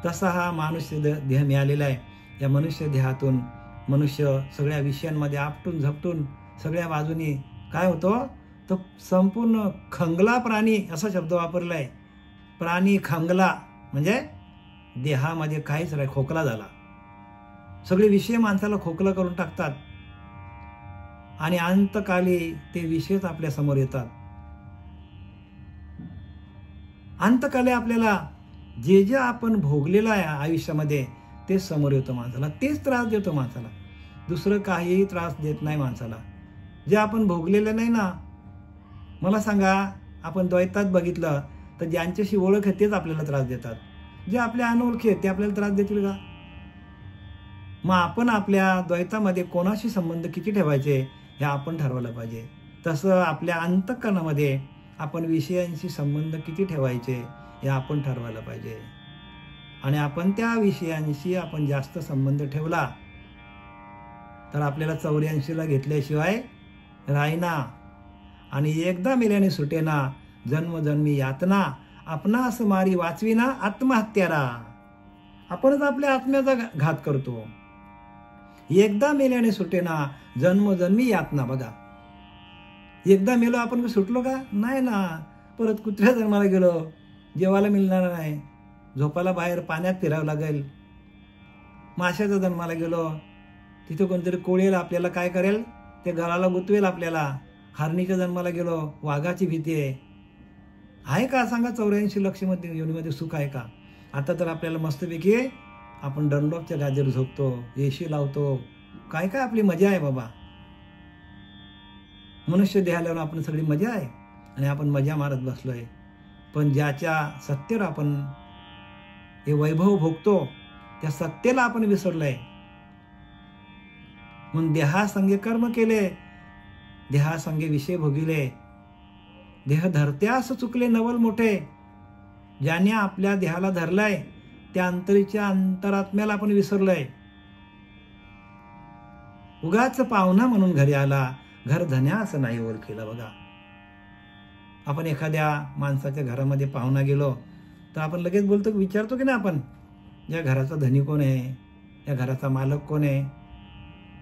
तसा हा मनुष्य देह मिळालेला आहे. या मनुष्य देहातून मनुष्य सगळ्या विषयांमध्ये आपटून झपटून सगळ्या बाजूनी काय होतो, तो संपूर्ण खंगला प्राणी असा शब्द वापरलाय. प्राणी खंगला म्हणजे देहामध्ये काहीच नाही, खोकला झाला. सगळे विषय माणसाला खोकला करून टाकतात आणि अंतकाली ते विषयच आपल्या समोर येतात. अंतकाली आपल्याला जे जे आपण भोगलेलं आहे आयुष्यामध्ये तेच समोर येतं माणसाला, तेच त्रास देतो माणसाला. दुसरं काहीही त्रास देत नाही माणसाला. जे आपण भोगलेलं नाही ना, मला सांगा, आपण द्वैतात बघितलं तर ज्यांच्याशी ओळख आहे तेच आपल्याला त्रास देतात. जे आपल्या अनोळखी आहेत ते आपल्याला त्रास देतील का? मग आपण आपल्या द्वैतामध्ये कोणाशी संबंध किती ठेवायचे हे आपण ठरवलं पाहिजे. तसं आपल्या अंतःकरणामध्ये आपण विषयांशी संबंध किती ठेवायचे हे आपण ठरवायला पाहिजे. आणि आपण त्या विषयांशी आपण जास्त संबंध ठेवला तर आपल्याला 84ला घेतल्याशिवाय राहीना. आणि एकदा मेल्याने सुटेना, जन्मजन्मी यातना, आपणास मारी वाचविना आत्महत्यारा. आपणच आपल्या आत्म्याचा घात करतो. एकदा मेल्याने सुटेना, जन्मजन्मी यातना. बघा, एकदा मेलो आपण सुटलो का? नाही ना. परत कुत्र्या जन्माला गेलो, जेवायला मिळणार नाही, झोपायला बाहेर पाण्यात फिरावं लागेल. माशाच्या जन्माला गेलो, तिथे कोणतरी कोळेल, आपल्याला काय करेल, ते गळाला गुतवेल आपल्याला. हरणीच्या जन्माला गेलो, वाघाची भीती आहे का सांगा? 84 लक्ष योनीमध्ये सुख आहे का? आता तर आपल्याला मस्तपैकी आपण डनलॉपच्या गादीवर झोपतो, एसी लावतो, काय काय आपली मजा आहे बाबा. मनुष्य देहाल्यावर आपण सगळी मजा आहे आणि आपण मजा मारत बसलोय. पण ज्याच्या सत्तेवर आपण हे वैभव भोगतो त्या सत्तेला आपण विसरलोय. म्हणून देहासंगे कर्म केले, देहासंगे विषय भोगिले, देह धरत्यास चुकले नवल मोठे. ज्याने आपल्या देहाला धरलाय त्या अंतरात्म्याला आपण विसरलोय. उगाच पाहुणा म्हणून घरी आला, घर धन्यास नाही ओळखीला. बघा, आपण एखाद्या माणसाच्या घरामध्ये पाहुणा गेलो तर आपण लगेच बोलतो, विचारतो की नाही आपण, या घराचा धनी कोण आहे, या घराचा मालक कोण आहे.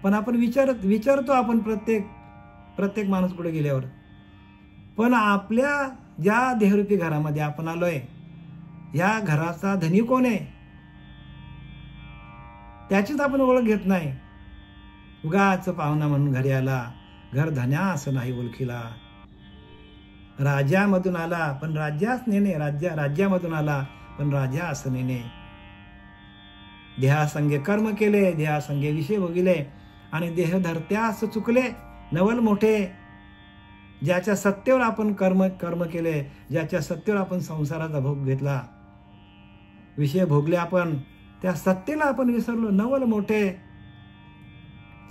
पण आपण विचारतो आपण प्रत्येक माणूस पुढे गेल्यावर. पण आपल्या ज्या देहरूपी घरामध्ये आपण आलोय, या घराचा धनी कोण आहे त्याचीच आपण ओळख घेत नाही. उगाच पाहुणा म्हणून घरी आला, घर धन्यास नाही ओळखीला. राजामधून आला पण राज्यास नेणे, राज्यामधून आला पण राजास नेणे. देहासंगे कर्म केले, देहासंगे विषय भोगिले आणि देह धरत्यास चुकले नवल मोठे. ज्याच्या सत्तेवर आपण कर्म केले, ज्याच्या सत्तेवर आपण संसाराचा भोग घेतला, विषय भोगले, आपण त्या सत्तेला आपण विसरलो, नवल मोठे.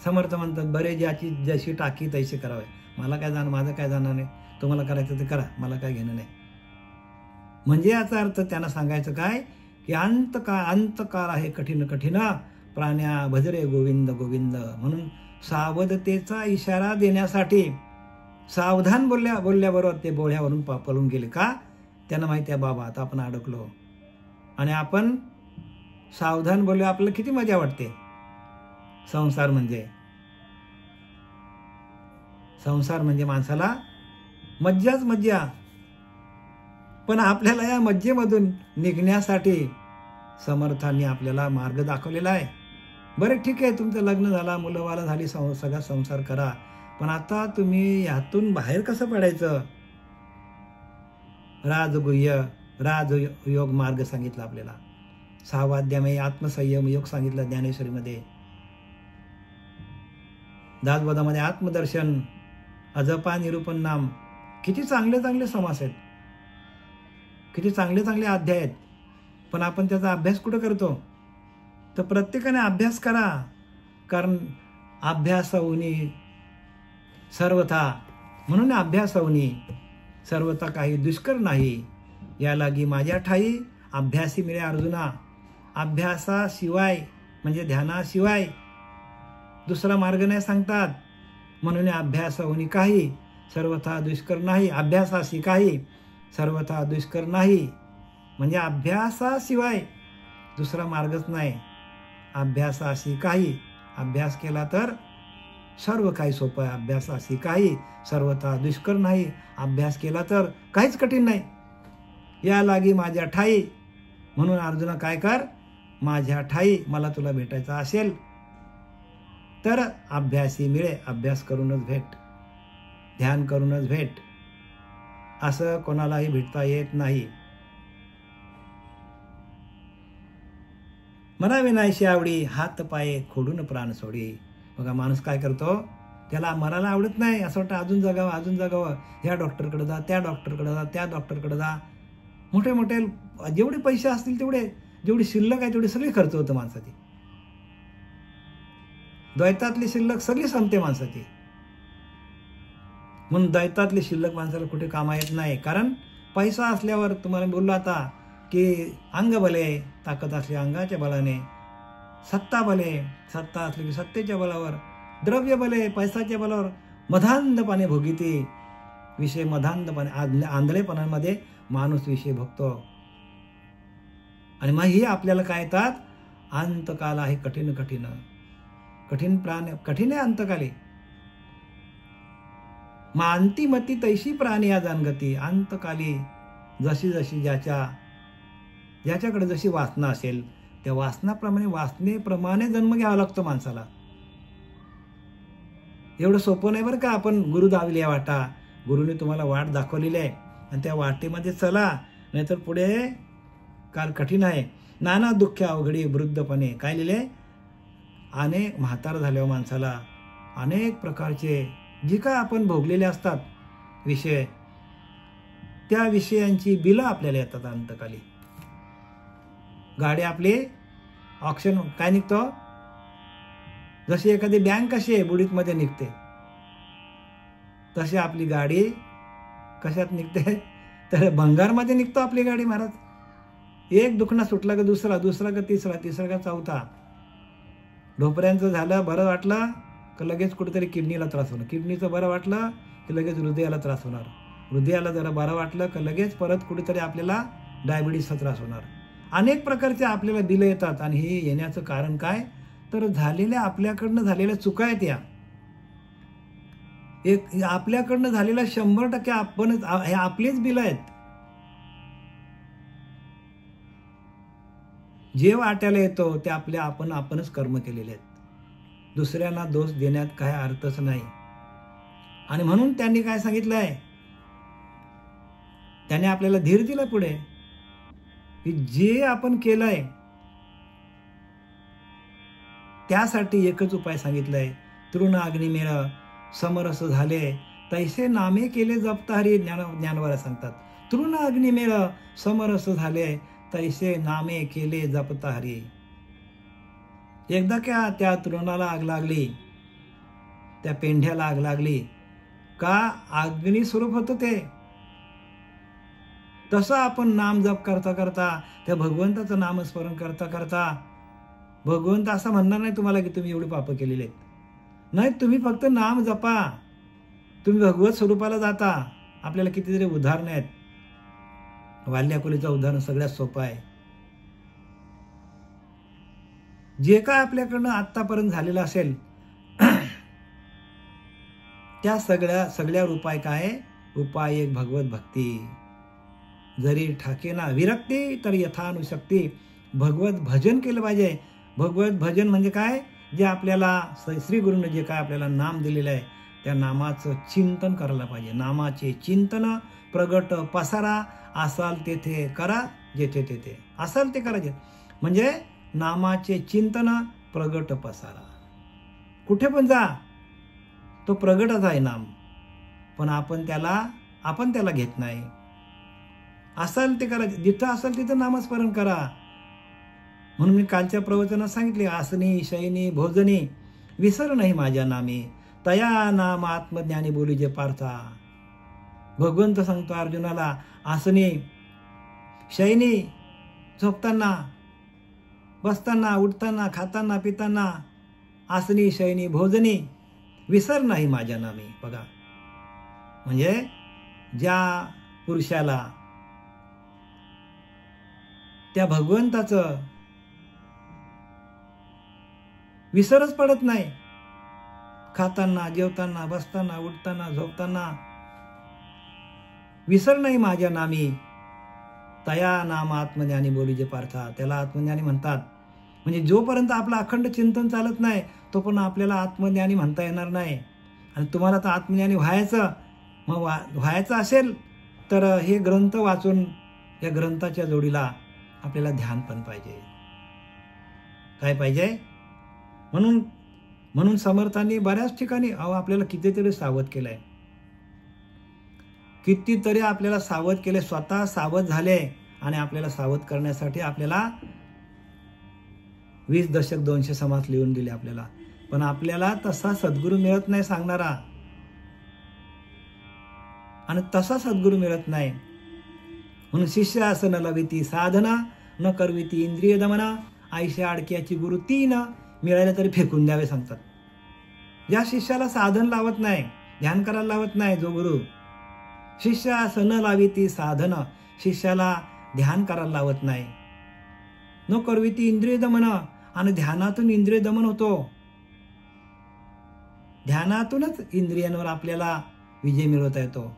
समर्थ म्हणतात, बरे ज्याची जशी टाकी तैशी करावे. मला काय जाणं, माझं काय जाणार नाही, तुम्हाला करायचं ते करा, मला काय घेणं नाही. म्हणजे याचा अर्थ त्यांना सांगायचं काय, की अंतकाळ आहे कठीण कठीण, प्राण्या भजरे गोविंद गोविंद. म्हणून सावधतेचा इशारा देण्यासाठी सावधान बोलल्याबरोबर ते बोळ्यावरून पळून गेले. का? त्यांना माहिती आहे बाबा आता आपण अडकलो. आणि आपण सावधान बोललो, आपल्याला किती मजा वाटते. संसार म्हणजे माणसाला मज्जाच मज्जा. पण आपल्याला या मज्जेमधून निघण्यासाठी समर्थांनी आपल्याला मार्ग दाखवलेला आहे. बरं ठीक आहे, तुमचं लग्न झाला, मुलंबाळं झाली, सगळा संसार करा, पण आता तुम्ही यातून बाहेर कसं पडायचं? राजयोग मार्ग सांगितला आपल्याला. 6 अध्याय आत्मसंयम योग सांगितलं ज्ञानेश्वरीमध्ये. दासबोधामध्ये आत्मदर्शन, अजपा निरूपण नाम. किती चांगले चांगले समास आहेत, किती चांगले चांगले अध्याय आहेत. पण आपण त्याचा अभ्यास कुठं करतो? तर प्रत्येकाने अभ्यास करा. कारण अभ्यासवनी सर्वथा, म्हणून अभ्यासवनी सर्वथा काही दुष्कर नाही. या लागी माझ्या ठाई अभ्यासी मिळे अर्जुना. अभ्यासाशिवाय म्हणजे ध्यानाशिवाय दुसरा मार्ग नाही सांगतात. म्हणून अभ्यासवनी काही सर्वथा दुष्कर नाही. अभ्यासाशी काही सर्वथा दुष्कर नाही. म्हणजे अभ्यासाशिवाय दुसरा मार्गच नाही. अभ्यासाशी काही, अभ्यास केला तर सर्व काही सोपं आहे. अभ्यासाशी काही सर्वथा दुष्कर नाही. अभ्यास केला तर काहीच कठीण नाही. या लागी माझ्या ठाई. म्हणून अर्जुना काय कर, माझ्या ठाई मला तुला भेटायचं असेल तर अभ्यासी मिळे. अभ्यास करूनच भेट, ध्यान करूनच भेट. असं कोणालाही भेटता येत नाही. मना विनायशी आवडी, हात पाये खोडून प्राण सोडी. बघा माणूस काय करतो, त्याला मरायला आवडत नाही, असं वाटतं अजून जगावं अजून जगावं. ह्या डॉक्टरकडे जा, त्या डॉक्टरकडे जा, त्या डॉक्टरकडे जा. मोठे मोठे जेवढे पैसे असतील तेवढे, जेवढी शिल्लक आहे तेवढी सगळी खर्च होतं माणसाची. द्वैतातली शिल्लक सगळी संपते माणसाची. म्हणून द्वैतातली शिल्लक माणसाला कुठे कामा येत नाही. कारण पैसा असल्यावर, तुम्हाला बोललो आता की अंग बले, ताकद असली अंगाच्या बलाने, सत्ता बले, सत्ता असली की सत्तेच्या बलावर, द्रव्य बले, पैसाच्या बलावर, मधांधपणे भोगिते विषय. मधांधपणे आंधळेपणामध्ये माणूस विषय भोगतो. आणि मग ही आपल्याला काय येतात, अंतकाल आहे कठीण कठीण. कठीण प्राण कठीण आहे अंतकाली. मानती मती तैशी प्राणी या जानगती. अंतकाली जशी जशी ज्याच्याकडे जशी वासना असेल त्या वासनेप्रमाणे जन्म घ्यावा लागतो माणसाला. एवढं सोपं नाही बरं का. आपण गुरु दावली या वाटा, गुरुने तुम्हाला वाट दाखवलेली आहे आणि त्या वाटेमध्ये चला, नाहीतर पुढे काल कठीण आहे. नाना दुःख अवघडी वृद्धपणे. काय लिहिले, अनेक म्हातार झाल्यावर माणसाला अनेक प्रकारचे जे काय आपण भोगलेले असतात विषय, त्या विषयांची बिलं आपल्याला येतात अंतकाली. गाडी आपली ऑक्शन काय निघतो, जशी एखादी बँक कशी आहे बुडीतमध्ये निघते, तशी आपली गाडी कशात निघते, तर भंगारमध्ये निघतो आपली गाडी महाराज. एक दुखणा सुटला का दुसरा, दुसरा का तिसरा, तिसरा का चौथा. ढोपऱ्यांचं झालं बरं वाटलं का लगेच कुठेतरी किडनीला त्रास होणार, किडनीचं बरं वाटलं की लगेच हृदयाला त्रास होणार, हृदयाला जरा बरं वाटलं का लगेच परत कुठेतरी आपल्याला डायबिटीसचा त्रास होणार. अनेक प्रकारचे आपल्याला बिलं येतात. आणि हे येण्याचं कारण काय, तर झालेल्या आपल्याकडनं झालेल्या चुका आहेत. या एक आपल्याकडनं झालेल्या 100% आपणच, हे आपलेच बिलं आहेत. जे वाट्याला येतो ते आपणच कर्म केलेले आहेत. दुसऱ्यांना दोष देण्यात काय अर्थच नाही. आणि म्हणून त्यांनी काय सांगितलंय, त्याने आपल्याला धीर दिला पुढे, की जे आपण केलंय त्यासाठी एकच उपाय सांगितलाय. तृण अग्निमेळ समरस झाले तैसे नामे केले जपता हरी. ज्ञानवाला सांगतात, तृण अग्निमेळ समरस झाले तैसे नामे केले जपता हरी. एकदा त्या तृणाला आग लागली त्या पेंढ्याला आग लागली का अग्नी स्वरूप होतं ते. तसं आपण नाम जप करता करता, त्या भगवंताचं नामस्मरण करता करता, भगवंत असं म्हणणार नाही तुम्हाला की तुम्ही एवढी पापं केलेली आहेत. नाही, तुम्ही फक्त नाम जपा, तुम्ही भगवत स्वरूपाला जाता. आपल्याला कितीतरी उदाहरणं आहेत. वाल्याकुलीचं उदाहरण सगळ्यात सोपं आहे. जे काय आपल्याकडनं आत्तापर्यंत झालेलं असेल त्या सगळ्यावर उपाय काय? उपाय एक भगवत भक्ती. जरी ठाकेना विरक्ती तर यथानुशक्ती. भगवत भजन केलं पाहिजे. भगवत भजन म्हणजे काय? जे आपल्याला श्री गुरुने जे काय आपल्याला नाम दिलेलं आहे त्या नामाचं चिंतन करायला पाहिजे. नामाचे चिंतन प्रगट पसारा, असाल तेथे करा जेथे तेथे. असाल ते करा म्हणजे नामाचे चिंतन प्रगट पसारा. कुठे पण जा तो प्रगटच आहे नाम, पण आपण त्याला घेत नाही. असाल ते करा, जिथं असाल तिथं नामस्मरण करा. म्हणून मी कालच्या प्रवचनात सांगितले, आसनी शयनी भोजनी विसर नाही माझ्या नामी, तया नाम आत्मज्ञानी बोली जे पार्था. भगवंत सांगतो अर्जुनाला, आसनी शयनी झोपताना, बसताना, उठताना, खाताना, पिताना, आसनी शयनी भोजनी विसर नाही माझ्या नामी. बघा, म्हणजे ज्या पुरुषाला त्या भगवंताचं विसरच पडत नाही, खाताना, जेवताना, बसताना, उठताना, झोपताना विसर नाही माझ्या नामी, तया नाम आत्मज्ञानी बोली जे पार्था. त्याला आत्मज्ञानी म्हणतात. म्हणजे जोपर्यंत आपलं अखंड चिंतन चालत नाही तोपर्यंत आपल्याला आत्मज्ञानी म्हणता येणार नाही. आणि तुम्हाला तर आत्मज्ञानी व्हायचं असेल तर हे ग्रंथ वाचून या ग्रंथाच्या जोडीला आपल्याला ध्यान पण पाहिजे. काय पाहिजे? म्हणून समर्थांनी बऱ्याच ठिकाणी आपल्याला कितीतरी सावध केलंय, कितीतरी आपल्याला सावध केले. स्वतः सावध झाले आणि आपल्याला सावध करण्यासाठी आपल्याला 20 दशक 200 समास लिहून दिले आपल्याला. पण आपल्याला तसा सद्गुरू मिळत नाही सांगणारा, आणि तसा सद्गुरू मिळत नाही. म्हणून शिष्य असं न लविती साधना, न करविती इंद्रिय दमना, आयशे आडक्याची गुरु तीन, मिळाले तरी फेकून द्यावे सांगतात. ज्या शिष्याला साधन लावत नाही, ध्यान करायला लावत नाही जो गुरु, शिष्य असं न लाविती साधन, शिष्याला ध्यान करायला लावत नाही. न करविती इंद्रिय दमन, आणि ध्यानातून इंद्रिय दमन होतो. ध्यानातूनच इंद्रियांवर आपल्याला विजय मिळवता येतो.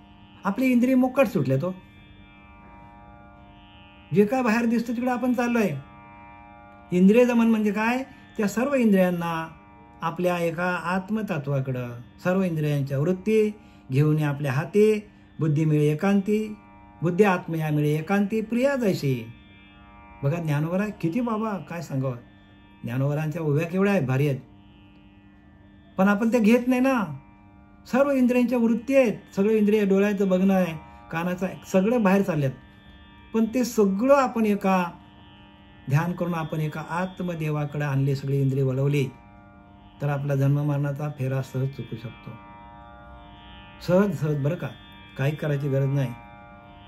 आपले इंद्रिय मोकट सुटले तो, जे काय बाहेर दिसतं तिकडे आपण चाललोय. इंद्रिय दमन म्हणजे काय? त्या सर्व इंद्रियांना आपल्या एका आत्मतत्वाकडं, सर्व इंद्रियांच्या वृत्ती घेऊन आपल्या हाती, बुद्धी मिळे एकांती, बुद्धी आत्मया मिळे एकांती, प्रिया जैशी. बघा ज्ञानोबा किती, बाबा काय सांगावं, ज्ञानोबरांच्या उभ्या केवढ्या आहेत, भारी आहेत. पण आपण ते घेत नाही ना. सर्व इंद्रियांच्या वृत्ती आहेत, सगळे इंद्रिय, डोळ्याचं बघणं आहे, कानाचं, सगळं बाहेर चाललेत. पण ते सगळं आपण एका ध्यान करून आपण एका आत्मदेवाकडे आणले, सगळी इंद्रिय वळवली, तर आपला जन्म मरणाचा फेरा सहज चुकू शकतो. सहज बरं का, काही करायची गरज नाही.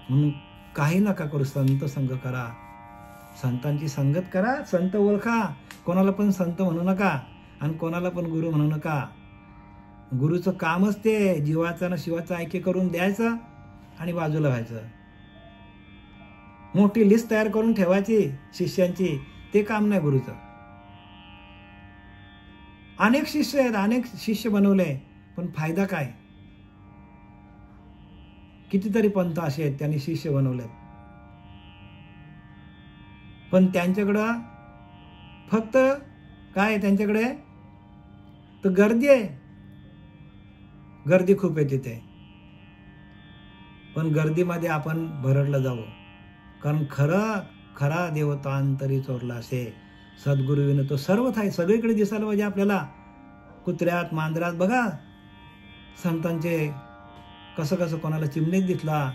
म्हणून काही नका करू, संत संग करा, संतांची संगत करा, संत ओळखा. कोणाला पण संत म्हणू नका आणि कोणाला पण गुरु म्हणू नका. गुरुचं कामच ते जीवाचा ना शिवाचा ऐक्य करून द्यायचं आणि बाजूला व्हायचं. मोठी लिस्ट तयार करून ठेवायची शिष्यांची, ते काम नाही गुरुचं. अनेक शिष्य आहेत, अनेक शिष्य बनवले, पण फायदा काय? कितीतरी पंथ असे आहेत त्यांनी शिष्य बनवले, पण त्यांच्याकडं फक्त काय, त्यांच्याकडे तर गर्दी आहे, गर्दी खूप आहे तिथे. पण गर्दीमध्ये आपण भरडलं जावं, कारण खरा देवतांतरी चोरला असे सद्गुरुविनं तो सर्वच आहे, सगळीकडे दिसायला पाहिजे आपल्याला. कुत्र्यात, मांजरात बघा संतांचे कसं कोणाला चिमणीत दिसला,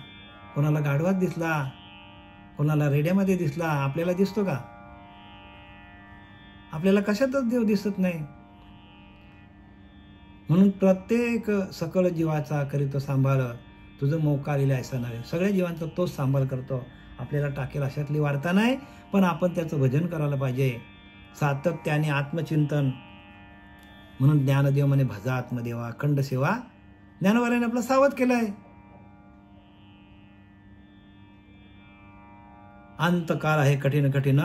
कोणाला गाढवात दिसला, कोणाला रेड्यामध्ये दिसला. आपल्याला दिसतो का? आपल्याला कशातच देव दिसत नाही. म्हणून प्रत्येक सकल जीवाचा करीतो सांभाळ, तुझं मोकालेलं ऐसा नव्हे. सगळ्या जीवांचा तोच सांभाळ करतो. आपल्याला टाकेल अशातली वार्ता नाही, पण आपण त्याचं भजन करायला पाहिजे सातत्याने, आत्मचिंतन. म्हणून ज्ञानदेव म्हणे भजा आत्मदेवा अखंड सेवा. ज्ञानवाल्याने आपलं सावध केलंय. अंतकाल आहे कठीण कठीण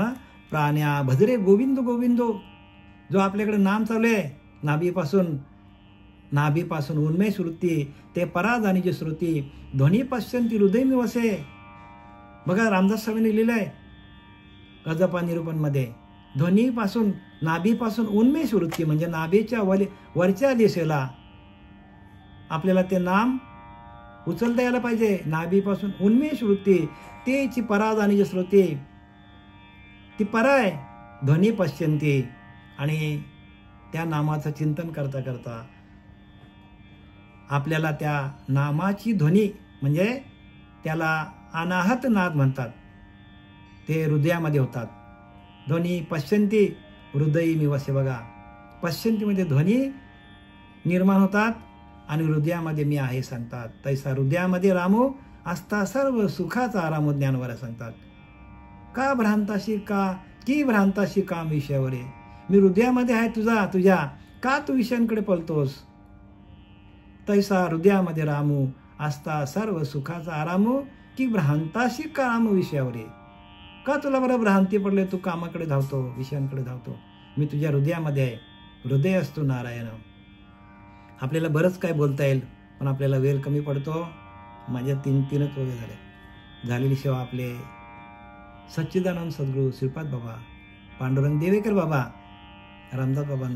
प्राण्या भजरे गोविंद गोविंदो. जो आपल्याकडे नाम चालू आहे नाभीपासून उन्मेष वृत्ती ते पराजानीची श्रुती ध्वनी पश्यंती हृदय मी वसे. बघा रामदास स्वामींनी लिहिलंय गजपा निरूपण मध्ये, ध्वनीपासून नाभीपासून उन्मेष वृत्ती म्हणजे नाभीच्या वरच्या दिशेला आपल्याला ते नाम उचलता यायला पाहिजे. नाभीपासून उन्मेष वृत्ती तेची पराजानीची श्रुती, ती परा आहे ध्वनी पश्यंती. आणि त्या नामाचं चिंतन करता करता आपल्याला त्या नामाची ध्वनी म्हणजे त्याला अनाहत नाद म्हणतात, ते हृदयामध्ये होतात. ध्वनी पश्यंती हृदयी मी वसे. बघा पश्यंतीमध्ये ध्वनी निर्माण होतात आणि हृदयामध्ये मी आहे सांगतात. तैसा हृदयामध्ये रामो असता सर्व सुखाचा आराम ज्ञानवर सांगतात. का भ्रांताशी की भ्रांताशी काम विषयावर आहे. मी हृदयामध्ये आहे तुझ्या का तू विषयांकडे पळतोस. तैसा हृदयामध्ये रामू असता सर्व सुखाचा आरामू की भ्रांताशी काम विषयावर आहे. का तुला बरं भ्रांती पडले, तू कामाकडे धावतो, विषयांकडे धावतो. मी तुझ्या हृदयामध्ये आहे. हृदय असतो नारायण. आपल्याला बरंच काय बोलता येईल, पण आपल्याला वेळ कमी पडतो. माझ्या तीनच वेळ झालेली सेवा आपले सच्चिदानंद सद्गुरू श्रीपाद बाबा, पांडुरंग देवेकर बाबा, रामदास बाबा